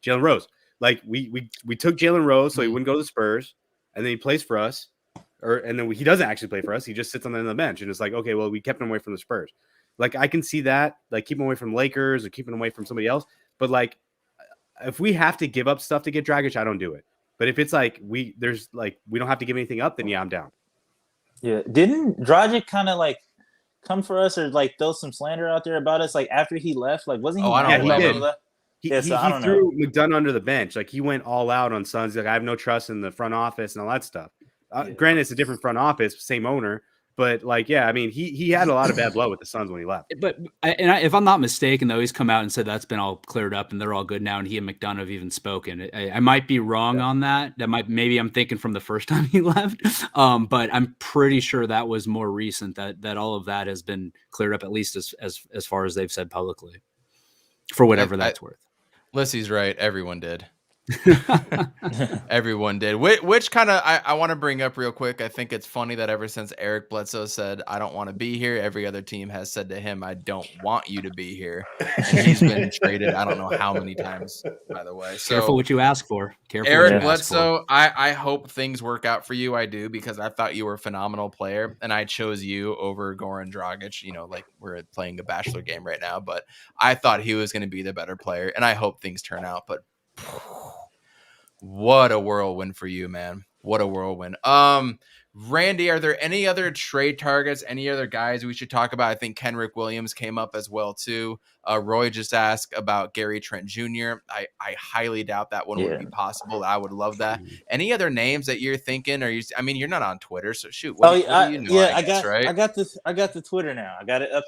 Rose. Like we took Jalen Rose so he wouldn't go to the Spurs, and then he plays for us, and then he doesn't actually play for us. He just sits on the end of the bench, and it's like, okay, well, we kept him away from the Spurs. Like, I can see that, like, keep him away from Lakers or keep him away from somebody else. But like, if we have to give up stuff to get Dragic, I don't do it. But if it's like we don't have to give anything up, then yeah, I'm down. Yeah, didn't Dragic kind of like come for us or like throw some slander out there about us like after he left? Like, wasn't he? He did. He I don't threw McDonough under the bench. Like he went all out on Suns. Like I have no trust in the front office and all that stuff. Granted, it's a different front office, same owner. But like, yeah, I mean, he had a lot of bad blood with the Suns when he left. But if I'm not mistaken, though, he's come out and said that's been all cleared up and they're all good now. And he and McDonough have even spoken. I might be wrong on that. Maybe I'm thinking from the first time he left. But I'm pretty sure that was more recent. That all of that has been cleared up, at least as far as they've said publicly, for whatever that's worth. Lissy's right. Everyone did. Everyone did. Which kind of I want to bring up real quick. I think it's funny that ever since Eric Bledsoe said, I don't want to be here, every other team has said to him, I don't want you to be here. And he's been traded I don't know how many times, by the way. So careful what you ask for. Careful Eric Bledsoe, I hope things work out for you. I do, because I thought you were a phenomenal player and I chose you over Goran Dragic. You know, like we're playing a bachelor game right now, but I thought he was going to be the better player and I hope things turn out. But what a whirlwind for you, man. What a whirlwind. Randy, are there any other trade targets, any other guys we should talk about? I think Kenrick Williams came up as well, too. Roy just asked about Gary Trent Jr. I highly doubt that one would be possible. I would love that. Any other names that you're thinking? You're not on Twitter, so shoot. What do you know? I got the Twitter now. I got it up.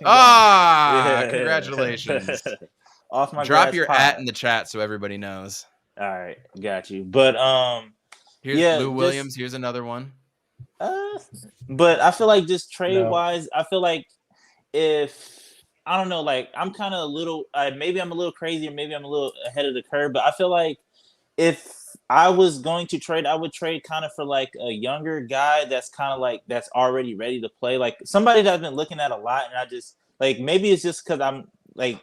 Congratulations. Off my drop your @ in the chat so everybody knows. All right, got you. But here's Lou Williams. Here's another one. But I feel like just trade wise, I feel like if I don't know, like I'm kind of a little, maybe I'm a little crazy, or maybe I'm a little ahead of the curve. But I feel like if I was going to trade, I would trade kind of for like a younger guy that's kind of like that's already ready to play, like somebody that I've been looking at a lot, and I just like maybe it's just because I'm like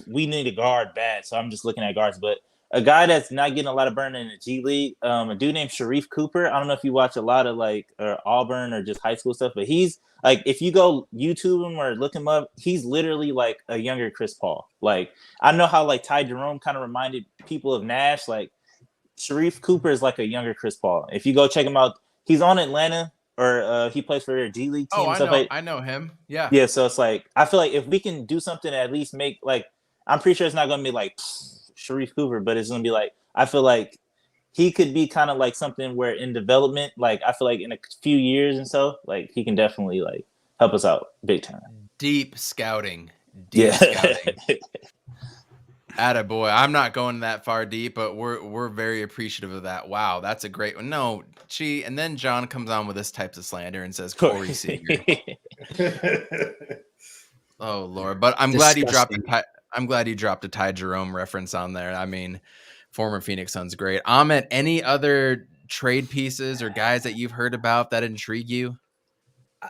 we need a guard bad, so I'm just looking at guards, but. A guy that's not getting a lot of burn in the G League, a dude named Sharif Cooper. I don't know if you watch a lot of like Auburn or just high school stuff, but he's like, if you go YouTube him or look him up, he's literally like a younger Chris Paul. Like, I know how like Ty Jerome kind of reminded people of Nash. Like, Sharif Cooper is like a younger Chris Paul. If you go check him out, he's on Atlanta, or he plays for their G League team. I know him. Yeah. Yeah. So it's like, I feel like if we can do something to at least make like, I'm pretty sure it's not going to be like Sharif Cooper, but it's going to be like, I feel like he could be kind of like something where in development, like I feel like in a few years and so, like he can definitely like help us out big time. Deep scouting. Attaboy. I'm not going that far deep, but we're very appreciative of that. Wow, that's a great one. No, and then John comes on with this types of slander and says Corey Seager. Oh Lord, but I'm glad you dropped a Ty Jerome reference on there. I mean, former Phoenix Suns great. Amit, any other trade pieces or guys that you've heard about that intrigue you?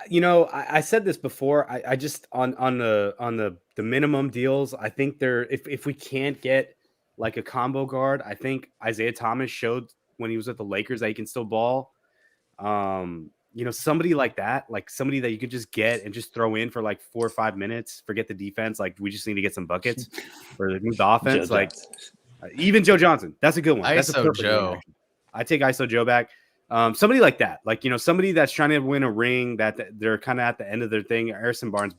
You know, I said this before. I just on the minimum deals, I think if we can't get like a combo guard, I think Isaiah Thomas showed when he was at the Lakers that he can still ball. You know, somebody like that, like somebody that you could just get and just throw in for like 4 or 5 minutes, forget the defense. Like we just need to get some buckets or move the offense. Like even Joe Johnson, that's a good one. That's a perfect Joe. I take ISO Joe back. Somebody like that, like, you know, somebody that's trying to win a ring that they're kind of at the end of their thing. Harrison Barnes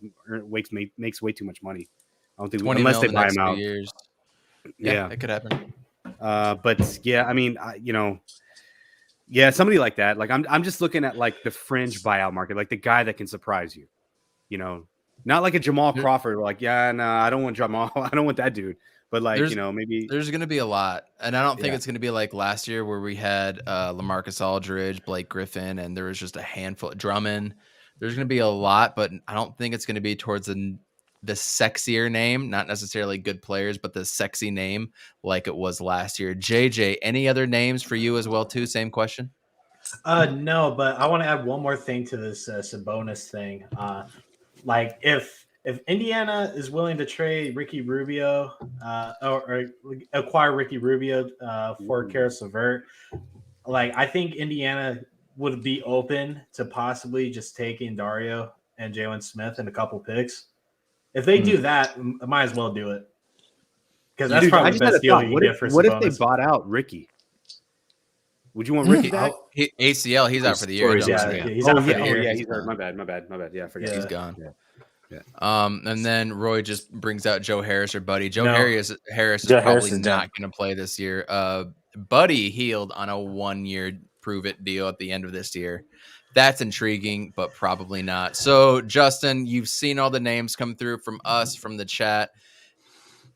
makes way too much money. I don't think unless they buy him out. Years. Yeah, it could happen. But yeah, I mean, you know. Yeah, somebody like that. Like I'm just looking at like the fringe buyout market, like the guy that can surprise you. You know, not like a Jamal Crawford. Like, yeah, no, I don't want Jamal. I don't want that dude. But like, you know, maybe there's going to be a lot, and I don't think it's going to be like last year where we had LaMarcus Aldridge, Blake Griffin, and there was just a handful of Drummond. There's going to be a lot, but I don't think it's going to be towards the sexier name, not necessarily good players, but the sexy name like it was last year. JJ, any other names for you as well too? Same question. No, but I want to add one more thing to this Sabonis thing. Like if Indiana is willing to trade Ricky Rubio or acquire Ricky Rubio for Karis LeVert, like I think Indiana would be open to possibly just taking Dario and Jalen Smith and a couple picks. If they do that, I might as well do it. Because that's probably the best deal you can get for Sabonis. What if they bought out Ricky? Would you want Ricky back? ACL, he's out for the year. He's out for the year. Yeah, he's hurt. My bad. Yeah, I forget. He's gone. Yeah. Yeah. And then Roy just brings out Joe Harris or Buddy. Harris is probably not going to play this year. Buddy healed on a 1-year prove-it deal at the end of this year. That's intriguing, but probably not. So, Justin, you've seen all the names come through from us, from the chat.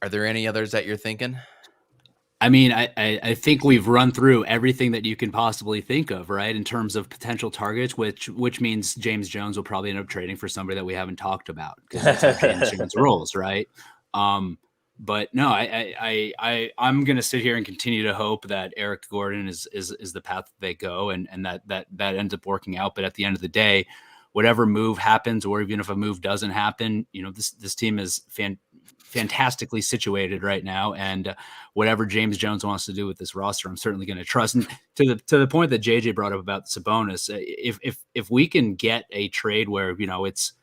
Are there any others that you're thinking? I mean, I think we've run through everything that you can possibly think of, right? In terms of potential targets, which means James Jones will probably end up trading for somebody that we haven't talked about because that's how James Jones rolls, right? But no, I'm going to sit here and continue to hope that Eric Gordon is the path that they go, and that ends up working out. But at the end of the day, whatever move happens, or even if a move doesn't happen, this team is fantastically situated right now, and whatever James Jones wants to do with this roster, I'm certainly going to trust. And to the point that JJ brought up about Sabonis, if we can get a trade where it's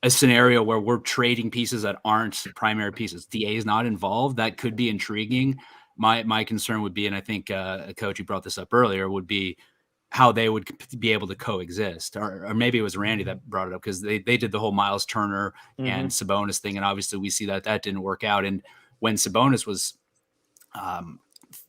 a scenario where we're trading pieces that aren't primary pieces, DA is not involved, that could be intriguing. My concern would be, and I think Caoch, you brought this up earlier, would be how they would be able to coexist, or maybe it was Randy that brought it up, because they did the whole Miles Turner and Sabonis thing, and obviously we see that didn't work out. And when Sabonis was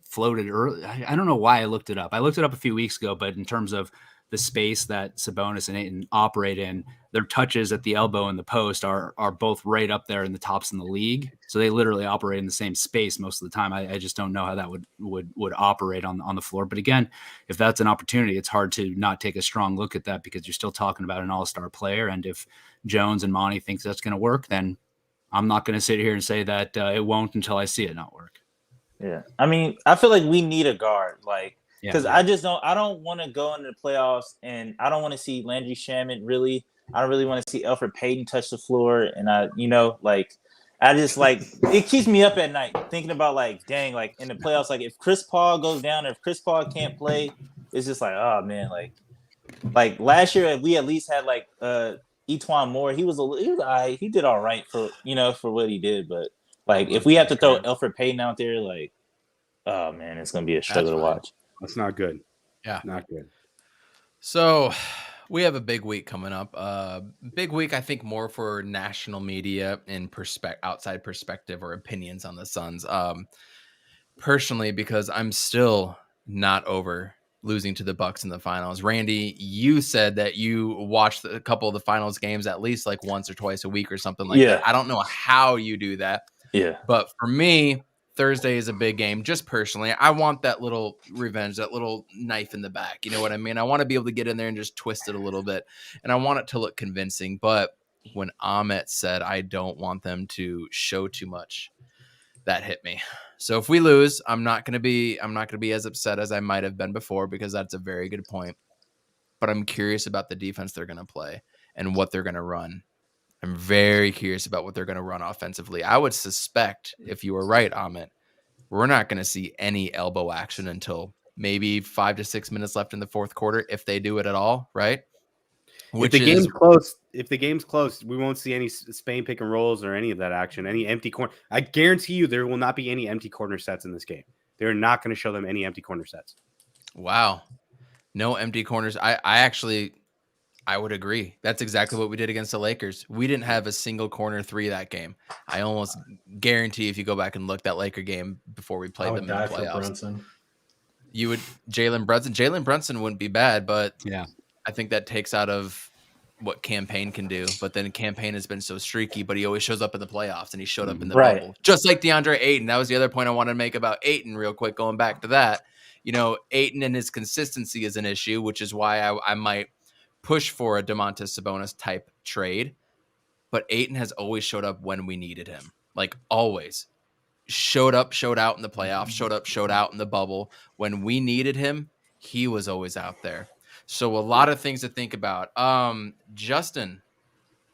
floated early, I don't know why I looked it up. I looked it up a few weeks ago, but in terms of the space that Sabonis and Ayton operate in, their touches at the elbow and the post are both right up there in the tops in the league. So they literally operate in the same space most of the time. I just don't know how that would operate on the floor. But again, if that's an opportunity, it's hard to not take a strong look at that, because you're still talking about an all-star player. And if Jones and Monty thinks that's going to work, then I'm not going to sit here and say that it won't until I see it not work. Yeah. I mean, I feel like we need a guard, because I don't want to go into the playoffs, and I don't want to see Landry Shamet really. I don't really want to see Elfrid Payton touch the floor. And I just it keeps me up at night thinking about dang, in the playoffs, if Chris Paul goes down, or if Chris Paul can't play, it's just oh man, last year we at least had Etuan Moore. He did all right for what he did. But if we have to throw Elfrid Payton out there, oh man, it's gonna be a struggle to watch. That's not good. Yeah, not good. So we have a big week coming up. Big week, I think, more for national media and outside perspective or opinions on the Suns. Personally, because I'm still not over losing to the Bucks in the finals. Randy, you said that you watched a couple of the finals games at least once or twice a week or something like that. I don't know how you do that. Yeah. But for me, Thursday is a big game. Just personally, I want that little revenge, that little knife in the back. You know what I mean? I want to be able to get in there and just twist it a little bit, and I want it to look convincing. But when Amit said I don't want them to show too much, that hit me. So if we lose, I'm not going to be as upset as I might have been before, because that's a very good point. But I'm curious about the defense they're going to play and what they're going to run. I'm very curious about what they're going to run offensively. I would suspect, if you were right, Amit, we're not going to see any elbow action until maybe 5 to 6 minutes left in the fourth quarter, if they do it at all, right? If the game's close, we won't see any Spain pick and rolls or any of that action, any empty corner. I guarantee you there will not be any empty corner sets in this game. They're not going to show them any empty corner sets. Wow. No empty corners. I would agree. That's exactly what we did against the Lakers. We didn't have a single corner three that game. I almost guarantee if you go back and look that Laker game before we played them in the playoffs, you would Jalen Brunson. Jalen Brunson wouldn't be bad, but yeah, I think that takes out of what Campaign can do. But then Campaign has been so streaky, but he always shows up in the playoffs, and he showed up in the bubble. Just like DeAndre Ayton. That was the other point I wanted to make about Ayton real quick, going back to that. Ayton and his consistency is an issue, which is why I might push for a Domantas Sabonis type trade. But Ayton has always showed up when we needed him. Always. Showed up, showed out in the playoffs, showed up, showed out in the bubble. When we needed him, he was always out there. So a lot of things to think about. Justin,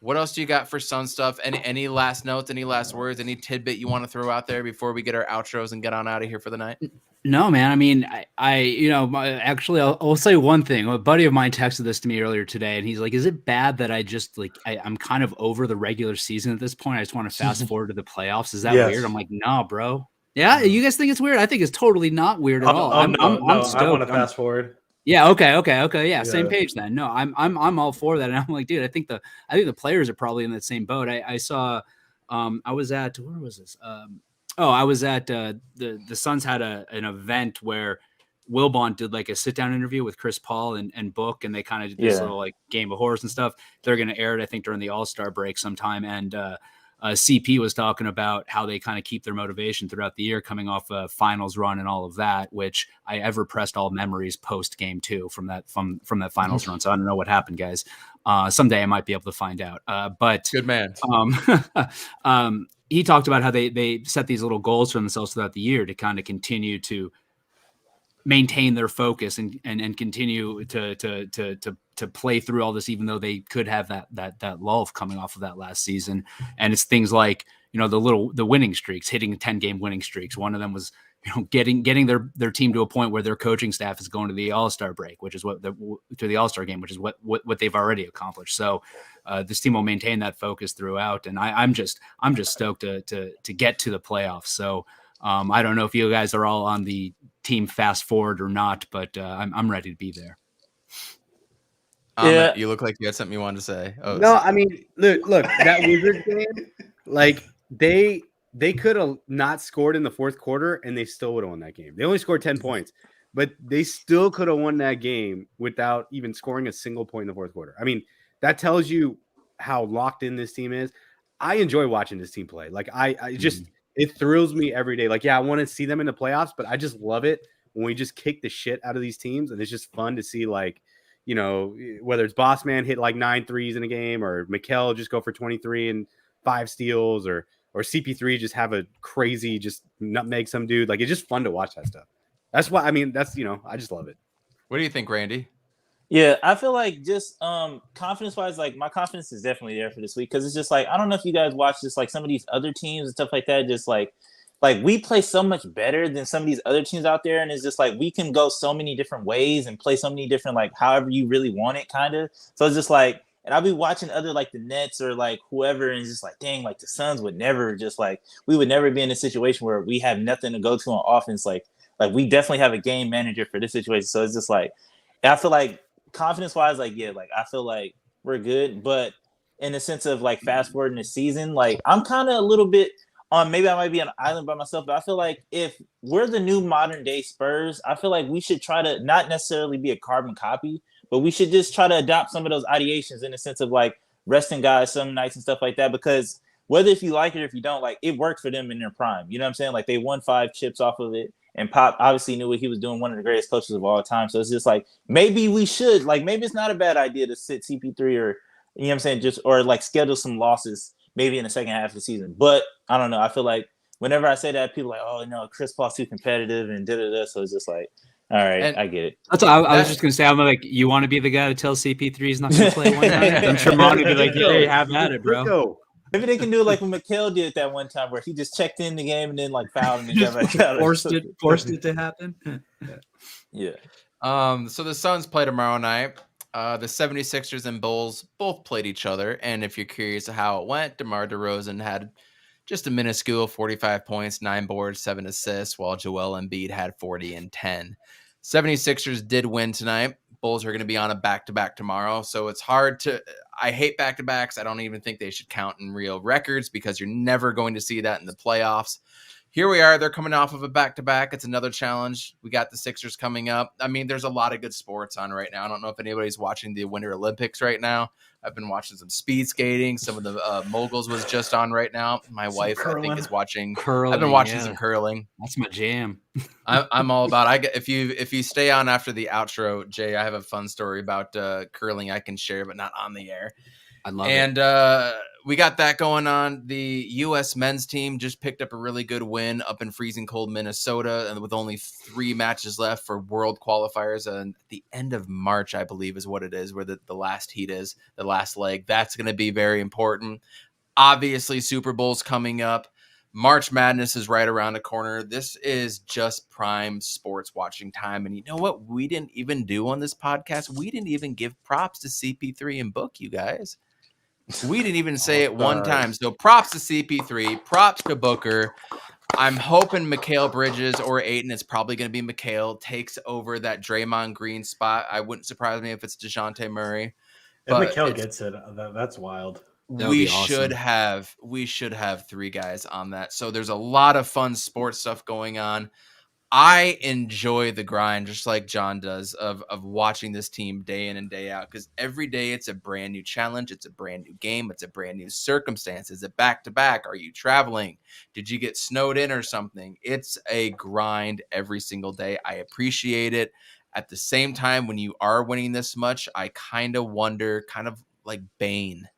what else do you got for Sun stuff? Any last notes, any last words, any tidbit you want to throw out there before we get our outros and get on out of here for the night? No, man. I mean, I'll say one thing. A buddy of mine texted this to me earlier today, and he's like, is it bad that I'm kind of over the regular season at this point? I just want to fast forward to the playoffs. Is that weird? I'm like, no, bro. Yeah, you guys think it's weird? I think it's totally not weird at all. I want to fast forward. Yeah. Okay. Yeah. Same page then. No, I'm all for that. And I'm like, dude, I think the players are probably in that same boat. I saw, I was at, where was this? I was at the Suns had an event where Wilbon did like a sit down interview with Chris Paul and Book, and they kind of did this little like game of horse and stuff. They're going to air it, I think, during the All-Star break sometime. And CP was talking about how they kind of keep their motivation throughout the year, coming off a finals run and all of that, which I have repressed all memories post game 2 from that finals run. So I don't know what happened, guys. Someday I might be able to find out. But good man. He talked about how they set these little goals for themselves throughout the year to kind of continue to maintain their focus and continue to play through all this, even though they could have that lull coming off of that last season. And it's things like, the winning streaks, hitting 10-game winning streaks. One of them was, getting their team to a point where their coaching staff is going to the All-Star break, which is to the All-Star game, which is what they've already accomplished. So this team will maintain that focus throughout. And I'm just stoked to get to the playoffs. So I don't know if you guys are all on the team fast forward or not, but I'm ready to be there. Yeah. You look like you had something you wanted to say. Oh, no, I mean, look, that Wizards game, like they could have not scored in the fourth quarter and they still would have won that game. They only scored 10 points, but they still could have won that game without even scoring a single point in the fourth quarter. I mean, that tells you how locked in this team is. I enjoy watching this team play. Like I just, it thrills me every day. Like, yeah, I want to see them in the playoffs, but I just love it when we just kick the shit out of these teams. And it's just fun to see, like, whether it's Boss Man hit like 9 threes in a game, or Mikal just go for 23 and 5 steals, or CP3 just have a crazy, just nutmeg some dude. Like, it's just fun to watch that stuff. That's why, I mean, that's, I just love it. What do you think, Randy? Yeah, I feel like just confidence wise, like my confidence is definitely there for this week, because it's just like, I don't know if you guys watch just like some of these other teams and stuff like that, just like we play so much better than some of these other teams out there, and it's just like we can go so many different ways and play so many different, like, however you really want it, kind of. So it's just like, and I'll be watching other, like, the Nets or like whoever, and it's just like, dang, like the Suns would never, just like, we would never be in a situation where we have nothing to go to on offense. Like we definitely have a game manager for this situation. So it's just like, I feel like confidence wise, like, yeah, like I feel like we're good, but in the sense of like fast forwarding the season, like I'm kind of a little bit on, maybe I might be on an island by myself, but I feel like if we're the new modern day Spurs, I feel like we should try to not necessarily be a carbon copy, but we should just try to adopt some of those ideations in the sense of like resting guys some nights and stuff like that, because whether if you like it or if you don't, like, it worked for them in their prime. You know what I'm saying? Like, they won 5 chips off of it, and Pop obviously knew what he was doing, one of the greatest coaches of all time. So it's just like, maybe we should, like, maybe it's not a bad idea to sit CP3 or, you know what I'm saying, just, or like schedule some losses maybe in the second half of the season. But I don't know. I feel like whenever I say that, people are like, oh no, Chris Paul's too competitive and da-da-da. So it's just like, all right, and I get it. That's what I was just going to say. I'm like, you want to be the guy who tells CP3 he's not going to play one night? I'm sure Monty would be like, hey, have at it, bro. Maybe they can do it like when Mikal did that one time where he just checked in the game and then like fouled him and got back out. Forced it to happen. Yeah. So the Suns play tomorrow night. The 76ers and Bulls both played each other. And if you're curious of how it went, DeMar DeRozan had just a minuscule 45 points, 9 boards, 7 assists, while Joel Embiid had 40 and 10. 76ers did win tonight. Bulls are going to be on a back-to-back tomorrow. So it's hard to – I hate back-to-backs. I don't even think they should count in real records because you're never going to see that in the playoffs. Here we are. They're coming off of a back-to-back. It's another challenge. We got the Sixers coming up. I mean, there's a lot of good sports on right now. I don't know if anybody's watching the Winter Olympics right now. I've been watching some speed skating. Some of the moguls was just on right now. My wife, curling. I think, is watching. Curling, I've been watching some curling. That's my jam. I'm all about. If you stay on after the outro, Jay, I have a fun story about curling I can share, but not on the air. I love it. And we got that going on. The U.S. men's team just picked up a really good win up in freezing cold Minnesota, and with only 3 matches left for world qualifiers. And at the end of March, I believe, is what it is, where the last heat is, the last leg. That's going to be very important. Obviously, Super Bowl's coming up. March Madness is right around the corner. This is just prime sports watching time. And you know what we didn't even do on this podcast? We didn't even give props to CP3 and Book, you guys. We didn't even say it one time. So props to CP3, props to Booker. I'm hoping Mikal Bridges or Ayton, it's probably going to be Mikal, takes over that Draymond Green spot. I wouldn't surprise me if it's DeJounte Murray. If Mikal gets it, that's wild. We should have 3 guys on that. So there's a lot of fun sports stuff going on. I enjoy the grind, just like John does, of watching this team day in and day out, because every day it's a brand new challenge. It's a brand new game. It's a brand new circumstance. Is it back-to-back? Are you traveling? Did you get snowed in or something? It's a grind every single day. I appreciate it. At the same time, when you are winning this much, I kind of wonder, kind of like Bane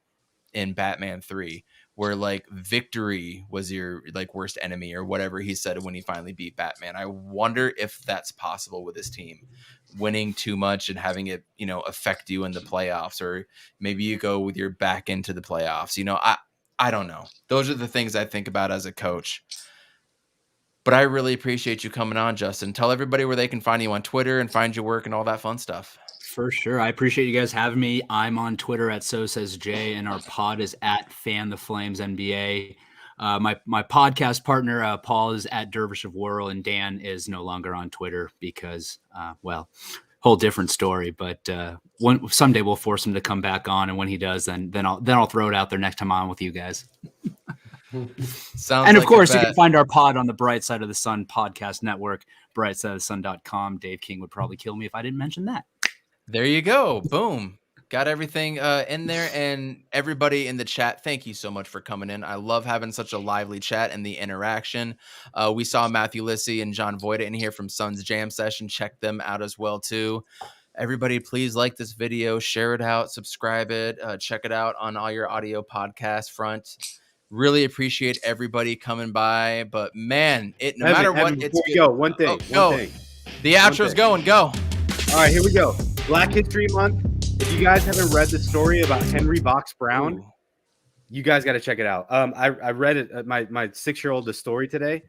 in Batman 3, where like victory was your like worst enemy or whatever he said when he finally beat Batman. I wonder if that's possible with his team, winning too much and having it, affect you in the playoffs, or maybe you go with your back into the playoffs. I don't know. Those are the things I think about as a coach. But I really appreciate you coming on, Justin. Tell everybody where they can find you on Twitter and find your work and all that fun stuff. For sure. I appreciate you guys having me. I'm on Twitter at SoSaysJay, and our pod is at Fan the Flames NBA. My podcast partner, Paul, is at Dervish of Whirl, and Dan is no longer on Twitter because, whole different story. But someday we'll force him to come back on, and when he does, then I'll throw it out there next time I'm with you guys. Sounds and of like course, you can find our pod on the Bright Side of the Sun podcast network, brightsideofthesun.com. Dave King would probably kill me if I didn't mention that. There you go. Boom. Got everything in there. And everybody in the chat, thank you so much for coming in. I love having such a lively chat and the interaction. We saw Matthew Lissy and John Voida in here from Suns Jam Session. Check them out as well, too. Everybody, please like this video, share it out, subscribe it, check it out on all your audio podcast front. Really appreciate everybody coming by. But, man, no matter what, it's good. Go, one thing. The outro's going. Go. All right, here we go. Black History Month. If you guys haven't read the story about Henry Box Brown, you guys got to check it out. I read it. My 6-year-old the story today.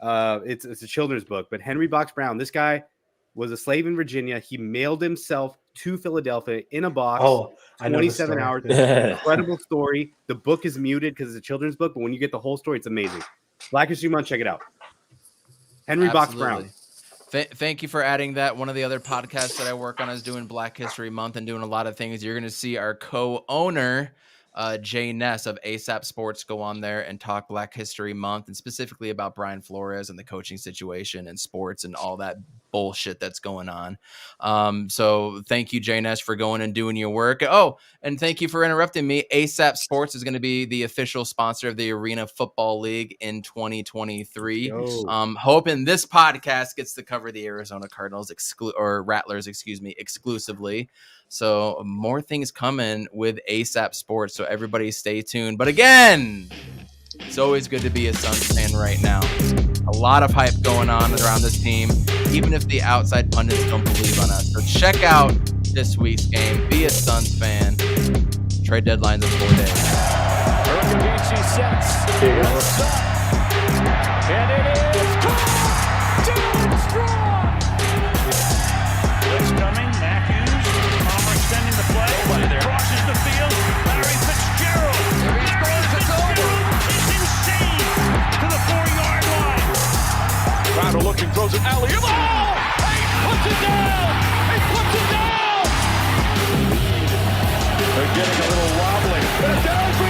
It's a children's book, but Henry Box Brown. This guy was a slave in Virginia. He mailed himself to Philadelphia in a box. 27 hours. It's an incredible story. The book is muted because it's a children's book, but when you get the whole story, it's amazing. Black History Month. Check it out. Henry Box Brown. Thank you for adding that. One of the other podcasts that I work on is doing Black History Month and doing a lot of things. You're going to see our co-owner, Jay Ness of ASAP Sports, go on there and talk Black History Month and specifically about Brian Flores and the coaching situation and sports and all that bullshit that's going on. So thank you, Jay Ness, for going and doing your work. Oh, and thank you for interrupting me. ASAP Sports is going to be the official sponsor of the Arena Football League in 2023. Hoping this podcast gets to cover the Arizona Cardinals Rattlers, exclusively. So more things coming with ASAP Sports. So everybody stay tuned. But again, it's always good to be a Suns fan right now. A lot of hype going on around this team, even if the outside pundits don't believe on us. So check out this week's game. Be a Suns fan. Trade deadline's in 4 days. Urbanchi sets. It's up. And it is caught. Down strong. Blitz coming. Matthews. Palmer extending the play. Crosses the field. Larry Fitzgerald. There he goes. It's over. It's insane. To the 4-yard line. Crowder looking, throws it alley. Oh! He puts it down. He puts it down. They're getting a little wobbly. But down for